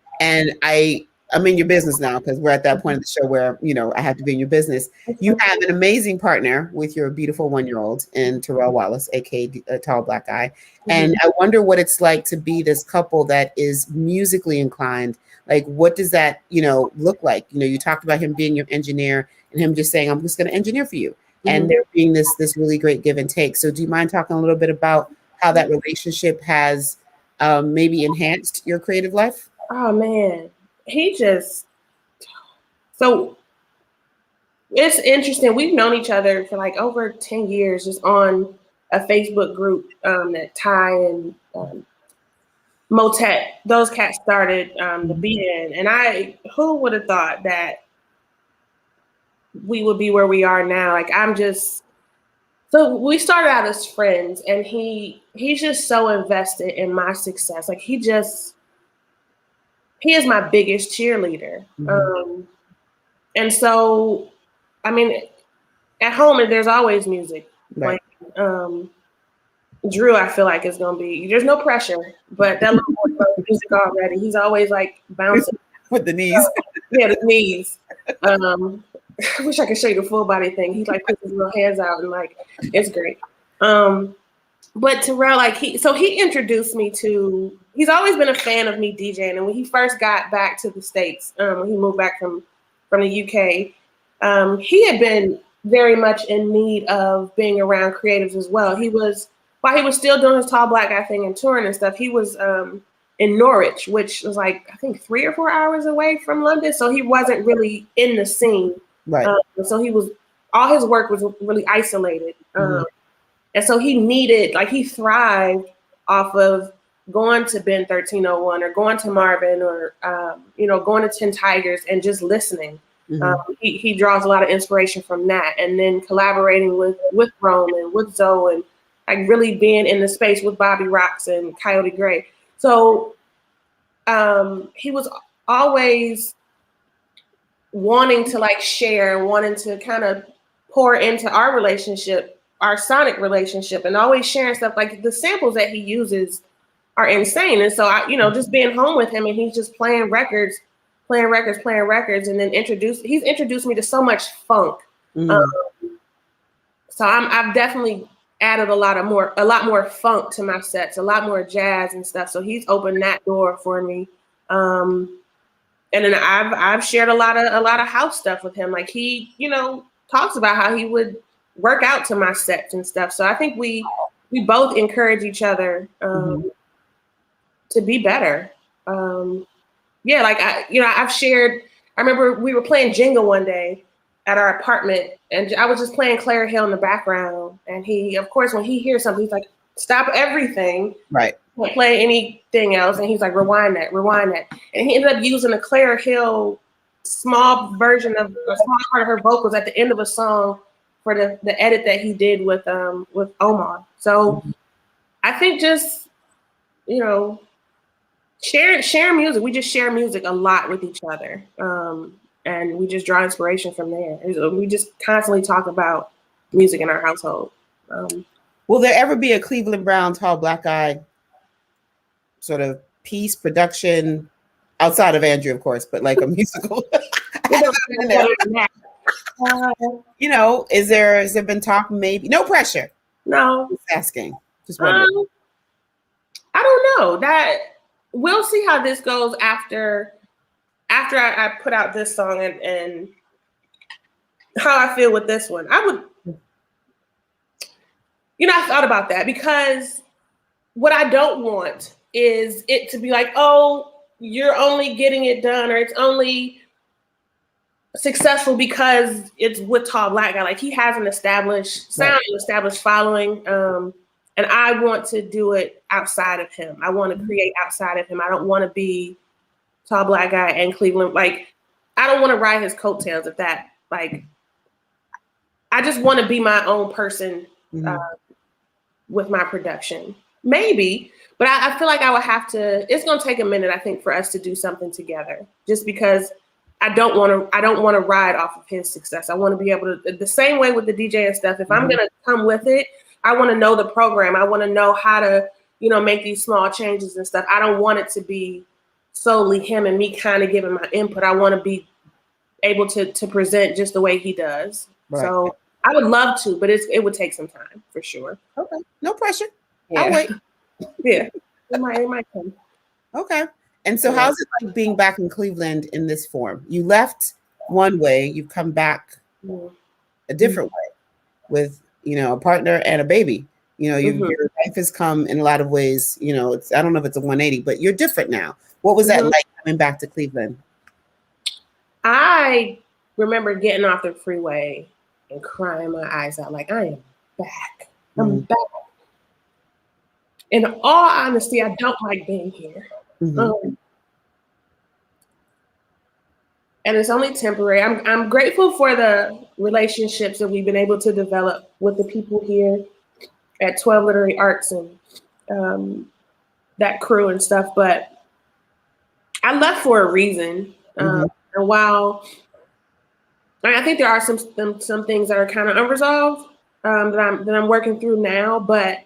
I'm in your business now because we're at that point of the show where, I have to be in your business. You have an amazing partner with your beautiful 1-year-old in Terrell Wallace, aka a tall black guy. And I wonder what it's like to be this couple that is musically inclined. Like, what does that, look like? You talked about him being your engineer and him just saying, I'm just going to engineer for you. Mm-hmm. And there being this really great give and take. So do you mind talking a little bit about how that relationship has maybe enhanced your creative life? Oh, man. So it's interesting. We've known each other for like over 10 years, just on a Facebook group that Ty and Motet, those cats started the beat in. And who would have thought that we would be where we are now? Like, so we started out as friends, and he's just so invested in my success. Like he is my biggest cheerleader. Mm-hmm. And so, I mean, at home, there's always music. Right. Like, Drew, I feel like is going to be, there's no pressure, but that little boy knows music already. He's always like bouncing. With the knees. Yeah, the knees. I wish I could show you the full body thing. He like puts his little hands out and like, it's great. But Terrell, like he introduced me to, he's always been a fan of me DJing. And when he first got back to the States, when he moved back from the UK, he had been very much in need of being around creatives as well. While he was still doing his tall black guy thing and touring and stuff, he was in Norwich, which was like, I think 3 or 4 hours away from London. So he wasn't really in the scene. Right. So all his work was really isolated. And so he thrived off of going to Ben 1301 or going to Marvin or, going to 10 Tigers and just listening. Mm-hmm. He draws a lot of inspiration from that. And then collaborating with Rome and with Zoe and like really being in the space with Bobby Rocks and Coyote Gray. So he was always wanting to like share, wanting to kind of pour into our relationship, our sonic relationship, and always sharing stuff. Like the samples that he uses are insane. And so I, just being home with him and he's just playing records, and then he's introduced me to so much funk. Mm-hmm. So I've definitely added a lot more funk to my sets, a lot more jazz and stuff. So he's opened that door for me. And then I've shared a lot of house stuff with him. Like he, talks about how he would work out to my sets and stuff. So I think we we both encourage each other to be better. Yeah, like I've shared. I remember we were playing Jenga one day at our apartment, and I was just playing Claire Hill in the background. And he, of course, when he hears something, he's like, "Stop everything! Right? Can't play anything else." And he's like, "Rewind that, rewind that." And he ended up using a Claire Hill small version of a small part of her vocals at the end of a song for the edit that he did with Omar. So I think just share music. We just share music a lot with each other, and we just draw inspiration from there. We just constantly talk about music in our household. Will there ever be a Cleveland Browne Tall Black Guy sort of piece production outside of Andrew, of course, but like a musical? Has there been talk? Maybe no pressure. No, just asking. Just wondering. I don't know. That we'll see how this goes after I put out this song and how I feel with this one. I would, I thought about that because what I don't want is it to be like, oh, you're only getting it done or it's only successful because it's with Tall Black Guy. Like he has an established sound, an established following. And I want to do it outside of him. I want to create outside of him. I don't want to be Tall Black Guy and Cleveland. Like, I don't want to ride his coattails of that. Like, I just want to be my own person with my production. Maybe, but I feel like I would have to, it's going to take a minute, I think, for us to do something together, just because I don't want to ride off of his success. I want to be able to, the same way with the DJ and stuff, if I'm going to come with it, I want to know the program. I want to know how to, make these small changes and stuff. I don't want it to be solely him and me kind of giving my input. I want to be able to present just the way he does. Right. So I would love to, but it would take some time for sure. Okay. No pressure. Yeah. I'll wait. Yeah. It might come. Okay. And so how's it like being back in Cleveland in this form? You left one way, you've come back a different way with, a partner and a baby. Your life has come in a lot of ways, it's, I don't know if it's a 180, but you're different now. What was that like coming back to Cleveland? I remember getting off the freeway and crying my eyes out like, I am back. I'm back. In all honesty, I don't like being here. And it's only temporary. I'm grateful for the relationships that we've been able to develop with the people here at 12 Literary Arts and that crew and stuff. But I left for a reason. And while I think there are some things that are kind of unresolved that I'm working through now, but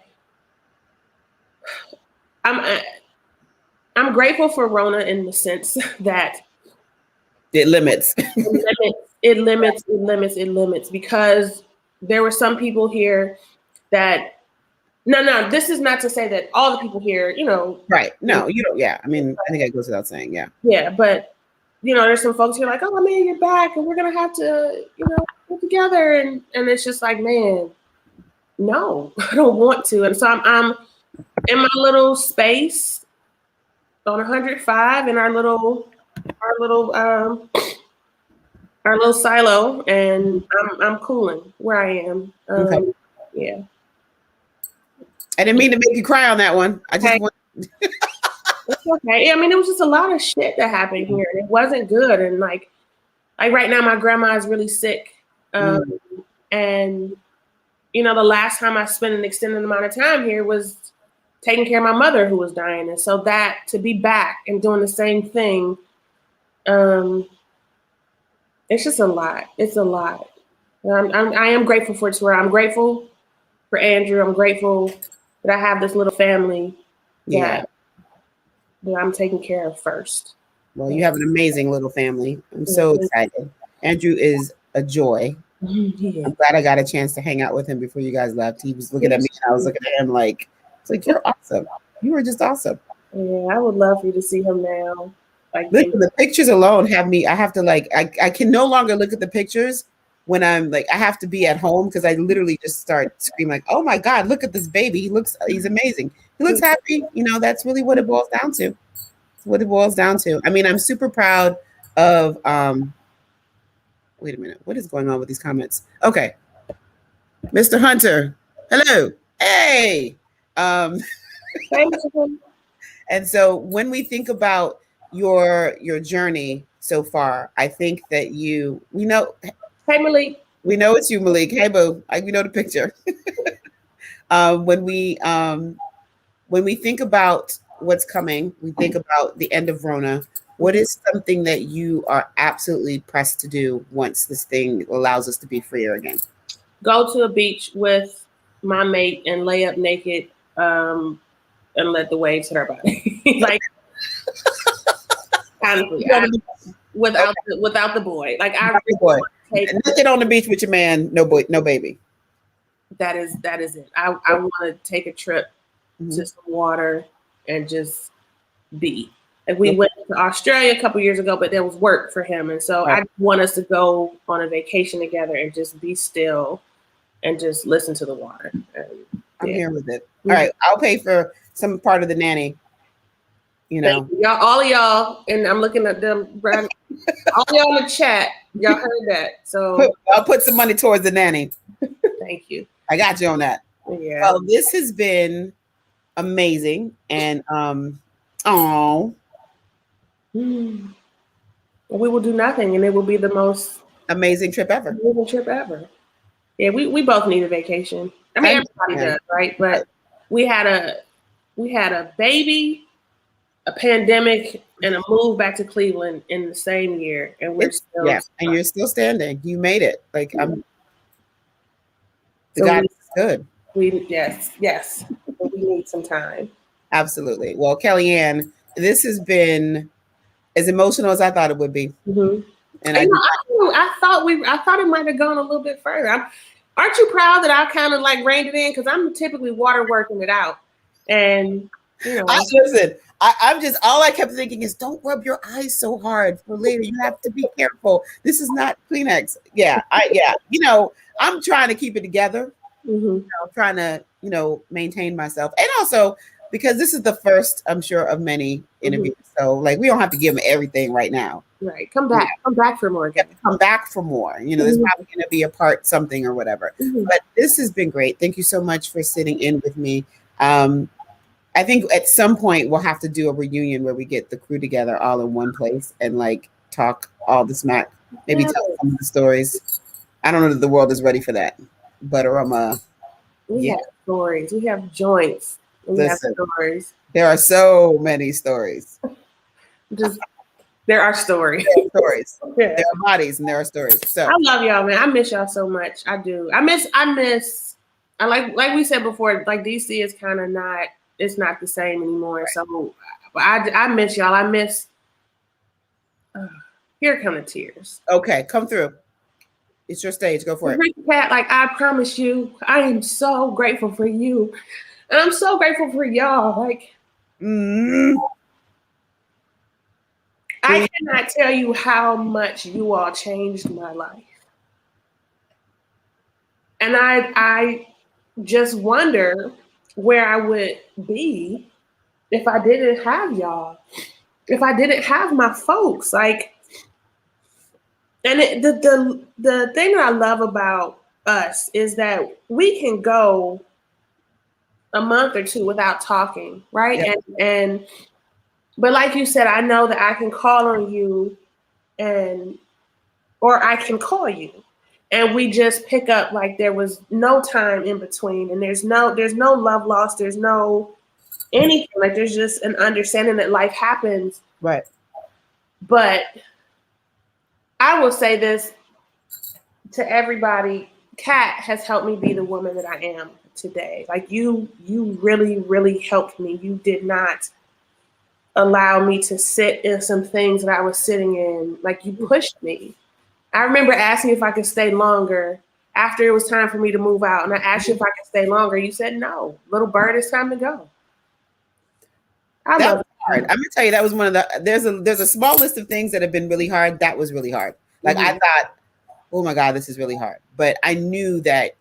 I'm grateful for Rona in the sense that it limits. It limits because there were some people here that no, this is not to say that all the people here, Right. No, you don't. Yeah. I mean, I think it goes without saying. Yeah. Yeah. But, there's some folks here like, oh, man, you're back and we're going to have to, get together. And it's just like, man, no, I don't want to. And so I'm in my little space on 105 in our little silo, and I'm cooling where I am. Okay. Yeah. I didn't mean to make you cry on that one. I just want. It's okay. I mean, it was just a lot of shit that happened here, and it wasn't good. And like right now, my grandma is really sick, and the last time I spent an extended amount of time here was taking care of my mother who was dying, and so that to be back and doing the same thing. It's just a lot. It's a lot. I am grateful for tour. I'm grateful for Andrew. I'm grateful that I have this little family that I'm taking care of first. Well, you have an amazing little family. I'm so excited. Andrew is a joy. Yeah. I'm glad I got a chance to hang out with him before you guys left. He was looking at me and I was looking at him like, it's like, you're awesome. You were just awesome. Yeah, I would love for you to see him now. Like, listen, the pictures alone have me, I have to I can no longer look at the pictures when I'm like, I have to be at home because I literally just start screaming like, oh my God, look at this baby. He's amazing. He looks happy. You know, that's really what it boils down to. It's what it boils down to. I mean, I'm super proud of, wait a minute. What is going on with these comments? Okay. Mr. Hunter. Hello. Hey. And so when we think about your journey so far, I think that we know. Hey, Malik. We know it's you, Malik. Hey, boo. We know the picture. When we think about what's coming, we think about the end of Rona. What is something that you are absolutely pressed to do once this thing allows us to be freer again? Go to a beach with my mate and lay up naked and let the waves hit our body. Like, honestly, without the boy. Like, I really naked on the beach with your man, no boy, no baby. That is it. I want to take a trip to some water and just be. And we went to Australia a couple years ago, but there was work for him. And so I want us to go on a vacation together and just be still and just listen to the water. I'm here with it. All right. I'll pay for some part of the nanny. You know, y'all, all of y'all, and I'm looking at them, all y'all in the chat, y'all heard that. So I'll put some money towards the nanny. Thank you. I got you on that. Yeah. Well, this has been amazing. And we will do nothing, and it will be the most amazing trip ever. Yeah, we both need a vacation. I mean, everybody does, right? But we had a baby, a pandemic, and a move back to Cleveland in the same year, and we're still and you're still standing. You made it. Like the God is good. Yes. But we need some time. Absolutely. Well, Kellyanne, this has been as emotional as I thought it would be. Mm-hmm. And I thought it might have gone a little bit further. Aren't you proud that I kind of like reined it in? Because I'm typically water working it out. And listen, I'm just, all I kept thinking is, don't rub your eyes so hard for later. You have to be careful. This is not Kleenex. I'm trying to keep it together. Mm-hmm. I'm trying to, maintain myself. And also because this is the first, I'm sure, of many interviews. Mm-hmm. So like, we don't have to give them everything right now. Right. Come back for more. Come back for more. There's probably going to be a part something or whatever. Mm-hmm. But this has been great. Thank you so much for sitting in with me. I think at some point we'll have to do a reunion where we get the crew together all in one place and like talk all the smack, maybe tell some of the stories. I don't know that the world is ready for that, but we have stories. We have joints. We have stories. There are so many stories. There are stories. There are bodies and there are stories. So I love y'all, man. I miss y'all so much. I do. I miss. I like we said before. Like DC is kind of not. It's not the same anymore. Right. So I miss y'all. I miss. Here come the tears. Okay, come through. It's your stage. Go for it. Risikat, like I promise you, I am so grateful for you, and I'm so grateful for y'all. Like. I cannot tell you how much you all changed my life. And I just wonder where I would be if I didn't have y'all, if I didn't have my folks. Like, and the thing that I love about us is that we can go a month or two without talking, right? Yep. But like you said, I know that I can call on you or I can call you and we just pick up like there was no time in between and there's no love lost. There's no anything. Like there's just an understanding that life happens. Right. But I will say this to everybody, Kat has helped me be the woman that I am today. Like you really, really helped me. You did not allow me to sit in some things that I was sitting in. Like you pushed me. I remember asking you if I could stay longer after it was time for me to move out. And I asked you if I could stay longer. You said, no, little bird, it's time to go. I love it. Hard. I'm gonna tell you, that was one of the, there's a small list of things that have been really hard. That was really hard. Like I thought oh my God, this is really hard. But I knew that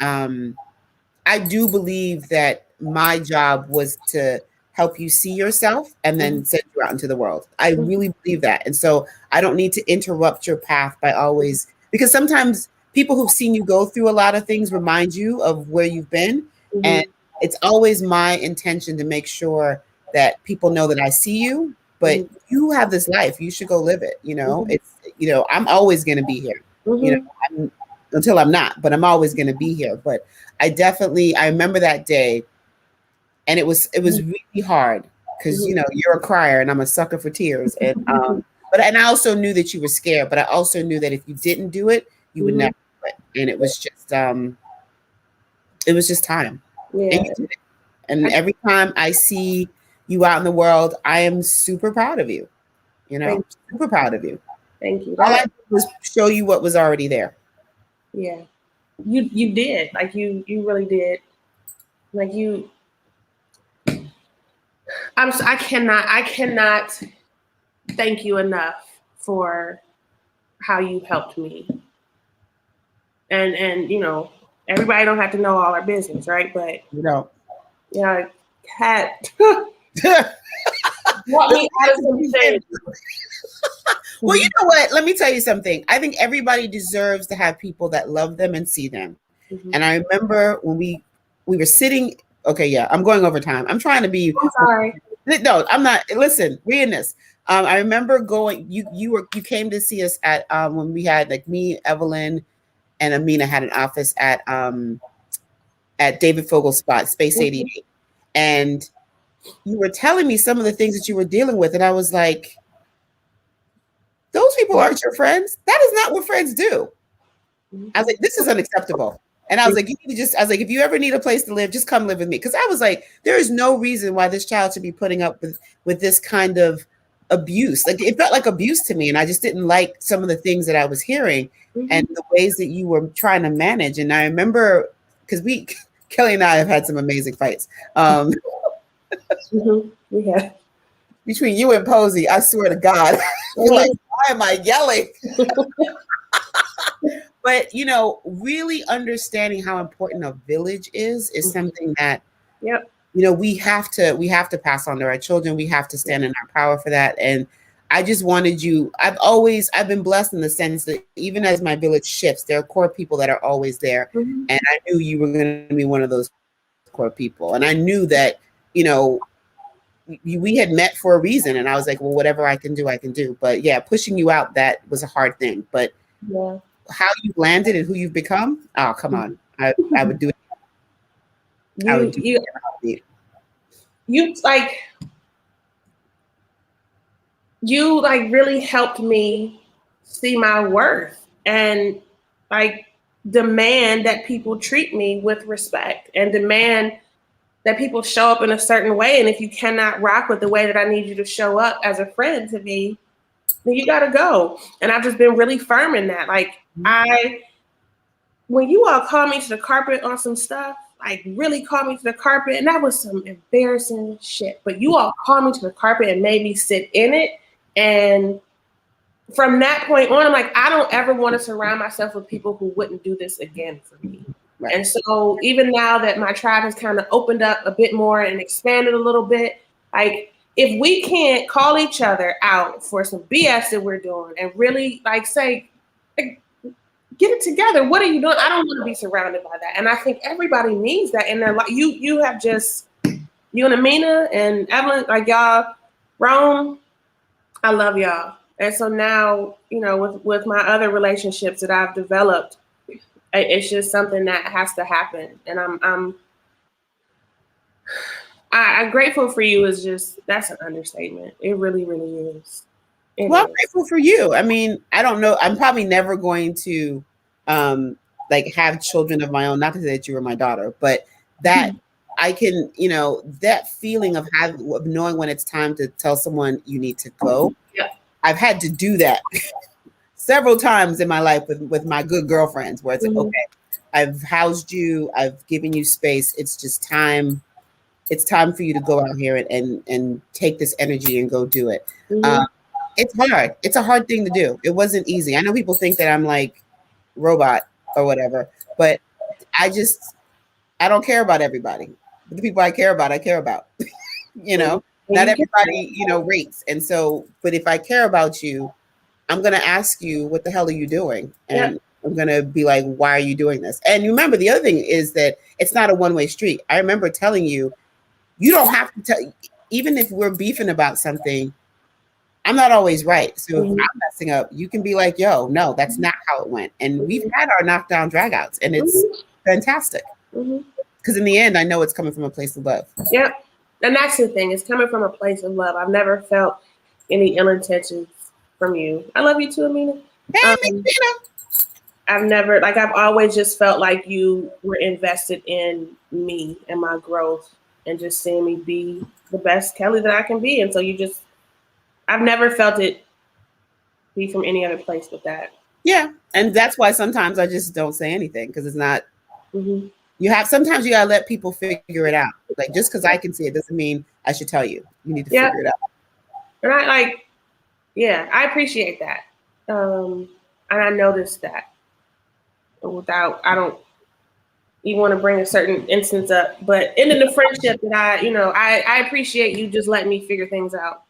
I do believe that my job was to help you see yourself and then send you out into the world. I really believe that. And so I don't need to interrupt your path by always, because sometimes people who've seen you go through a lot of things remind you of where you've been. And it's always my intention to make sure that people know that I see you, but you have this life. You should go live it. You know, it's, you know, I'm always going to be here, you know, until I'm not, but I'm always going to be here. But I remember that day, and it was really hard because, you know, you're a crier and I'm a sucker for tears. And, and I also knew that you were scared, but I also knew that if you didn't do it, you would never do it. And it was just time. Yeah. And you did it. And every time I see you out in the world, I am super proud of you. You know, super proud of you. Thank you. All I did was show you what was already there. Yeah. You did. Like you really did. Like I cannot thank you enough for how you helped me. And you know, everybody don't have to know all our business, right? But you know, yeah, Kat brought me out of some things. Well, you know what? Let me tell you something. I think everybody deserves to have people that love them and see them. And I remember when we were sitting. Okay, yeah, I'm going over time. I'm trying to be. I'm sorry. No, I'm not. Listen, reading this. I remember going. You came to see us at when we had, like, me, Evelyn, and Amina had an office at David Fogel's spot, Space 88, and you were telling me some of the things that you were dealing with, and I was like, those people aren't your friends. That is not what friends do. I was like, this is unacceptable. And I was like, if you ever need a place to live, just come live with me. Because I was like, there is no reason why this child should be putting up with this kind of abuse. Like, it felt like abuse to me. And I just didn't like some of the things that I was hearing and the ways that you were trying to manage. And I remember, because Kellie and I have had some amazing fights. Yeah. Between you and Posey, I swear to God, like, why am I yelling? But, you know, really understanding how important a village is something that, you know, we have to pass on to our children. We have to stand in our power for that. And I just wanted you, I've been blessed in the sense that even as my village shifts, there are core people that are always there. And I knew you were going to be one of those core people. And I knew that, you know, we had met for a reason. And I was like, well, whatever I can do, I can do. But yeah, pushing you out, that was a hard thing. But how you've landed and who you've become, oh, come on. I would do it. You really helped me see my worth and like demand that people treat me with respect and demand that people show up in a certain way. And if you cannot rock with the way that I need you to show up as a friend to me, then you gotta go. And I've just been really firm in that. Like, when you all called me to the carpet on some stuff, like really called me to the carpet, and that was some embarrassing shit. But you all called me to the carpet and made me sit in it. And from that point on, I'm like, I don't ever want to surround myself with people who wouldn't do this again for me. Right. And so even now that my tribe has kind of opened up a bit more and expanded a little bit, like, if we can't call each other out for some BS that we're doing and really like say, like, get it together. What are you doing? I don't want to be surrounded by that. And I think everybody needs that in their life. You have just, you and Amina and Evelyn, like, y'all, Rome, I love y'all. And so now, you know, with my other relationships that I've developed, it's just something that has to happen. And I'm grateful for you is just, that's an understatement. It really, really is. I'm grateful for you. I mean, I don't know. I'm probably never going to like have children of my own. Not to say that you were my daughter, but that I can, you know, that feeling of knowing when it's time to tell someone you need to go. Yeah. I've had to do that several times in my life with my good girlfriends where it's like, okay, I've housed you, I've given you space. It's just time. It's time for you to go out here and take this energy and go do it. It's hard. It's a hard thing to do. It wasn't easy. I know people think that I'm like, robot or whatever. But I don't care about everybody. But the people I care about, you know, not everybody, rates. And so, but if I care about you, I'm going to ask you, what the hell are you doing? And I'm going to be like, why are you doing this? And you remember, the other thing is that it's not a one-way street. I remember telling you, you don't have to tell, even if we're beefing about something, I'm not always right. So if I'm messing up, you can be like, yo, no, that's not how it went. And we've had our knockdown dragouts, and it's fantastic. Because in the end, I know it's coming from a place of love. Yep. And that's the thing. It's coming from a place of love. I've never felt any ill intentions from you. I love you too, Amina. Hey, Amina. I've always just felt like you were invested in me and my growth and just seeing me be the best Kellie that I can be. And so I've never felt it be from any other place but that. Yeah. And that's why sometimes I just don't say anything, because it's not, sometimes you gotta let people figure it out. Like, just because I can see it doesn't mean I should tell you. You need to figure it out. And I appreciate that. And I noticed that. I don't even want to bring a certain instance up, but in the friendship that I appreciate you just letting me figure things out.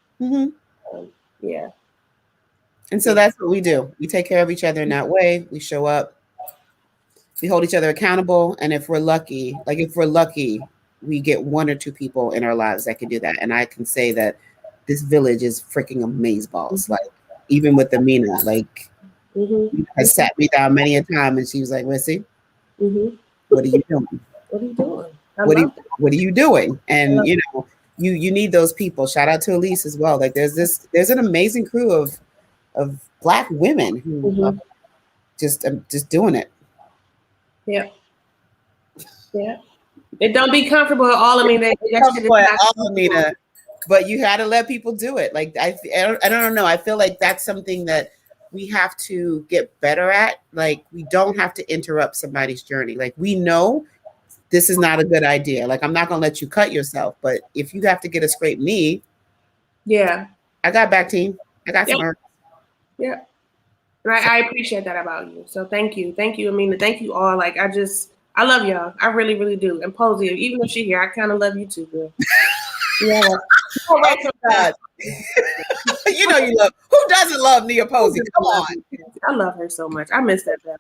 Yeah. And so that's what we do. We take care of each other in that way. We show up. We hold each other accountable. And if we're lucky, we get one or two people in our lives that can do that. And I can say that this village is freaking amazeballs. Like, even with Amina, like, has sat me down many a time, and she was like, Missy, what are you doing? What are you doing? What are you doing? And you need those people. Shout out to Elise as well. Like, there's an amazing crew of Black women who are just doing it. Yeah. Yeah. It don't be comfortable at all. I mean, but you had to let people do it. Like, I don't know. I feel like that's something that we have to get better at. Like, we don't have to interrupt somebody's journey. Like, we know this is not a good idea. Like, I'm not going to let you cut yourself, but if you have to get a scraped knee, I got back, team. I got some herbs. Yeah. I appreciate that about you. So thank you. Thank you, Amina. Thank you all. Like, I love y'all. I really, really do. And Posey, even if she's here, I kind of love you too, girl. Yeah. Oh my God. You love. Who doesn't love Nia Posey? Come on. I love her so much. I miss that girl.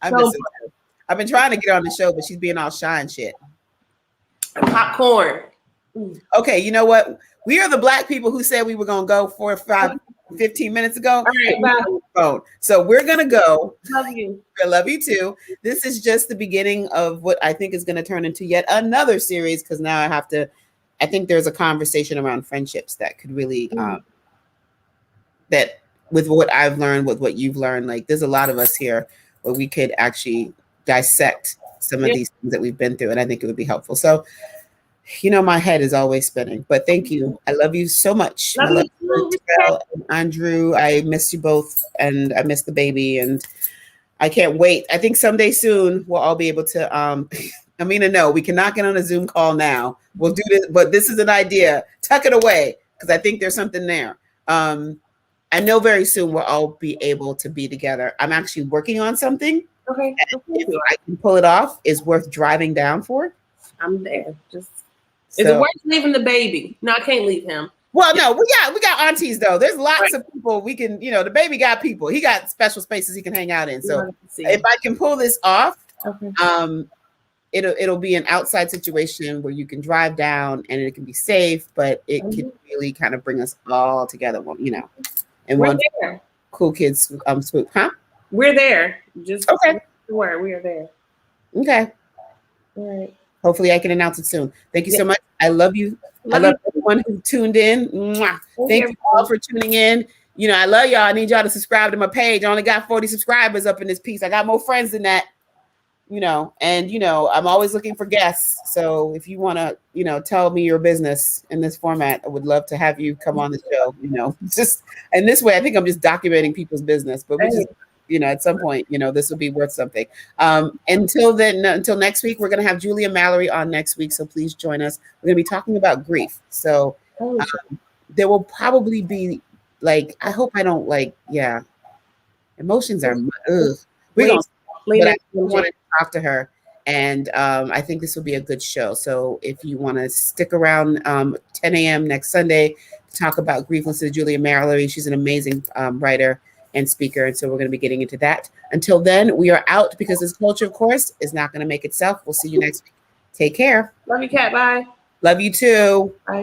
I miss her. I've been trying to get her on the show, but she's being all shy and shit. Popcorn. Okay, you know what? We are the Black people who said we were going to go 15 minutes ago. All right, so we're going to go. Love you. I love you too. This is just the beginning of what I think is going to turn into yet another series, because now I think there's a conversation around friendships that could really, that with what I've learned, with what you've learned, like, there's a lot of us here where we could actually dissect some of these things that we've been through. And I think it would be helpful. So, my head is always spinning, but thank you. I love you so much. Love you, Terrell and Andrew. I miss you both, and I miss the baby, and I can't wait. I think someday soon we'll all be able to, Amina, no, we cannot get on a Zoom call now. We'll do this, but this is an idea. Tuck it away, because I think there's something there. I know very soon we'll all be able to be together. I'm actually working on something. Okay. If I can pull it off, is worth driving down for. I'm there. Is it worth leaving the baby? No, I can't leave him. Well, no, we got aunties though. There's lots of people we can, the baby got people. He got special spaces he can hang out in. So if I can pull this off, it'll be an outside situation where you can drive down and it can be safe, but it can really kind of bring us all together. And one cool kids swoop, huh? We're there. Just okay. We are there. Okay. All right. Hopefully I can announce it soon. Thank you so much. I love you. I love everyone who tuned in. Mwah. Thank you all for tuning in. I love y'all. I need y'all to subscribe to my page. I only got 40 subscribers up in this piece. I got more friends than that. I'm always looking for guests. So if you want to, tell me your business in this format, I would love to have you come on the show, just, and this way, I think I'm just documenting people's business, but we just, at some point, this will be worth something. Until next week, we're going to have Julia Mallory on next week. So please join us. We're going to be talking about grief. So there will probably be I hope I don't Emotions are, we're going to, but I want to talk to her. And I think this will be a good show. So if you want to stick around 10 a.m. next Sunday to talk about grief, listen to Julia Mallory. She's an amazing writer and speaker. And so we're going to be getting into that. Until then, we are out because this culture, of course, is not going to make itself. We'll see you next week. Take care. Love you, Kat. Bye. Love you too. Bye.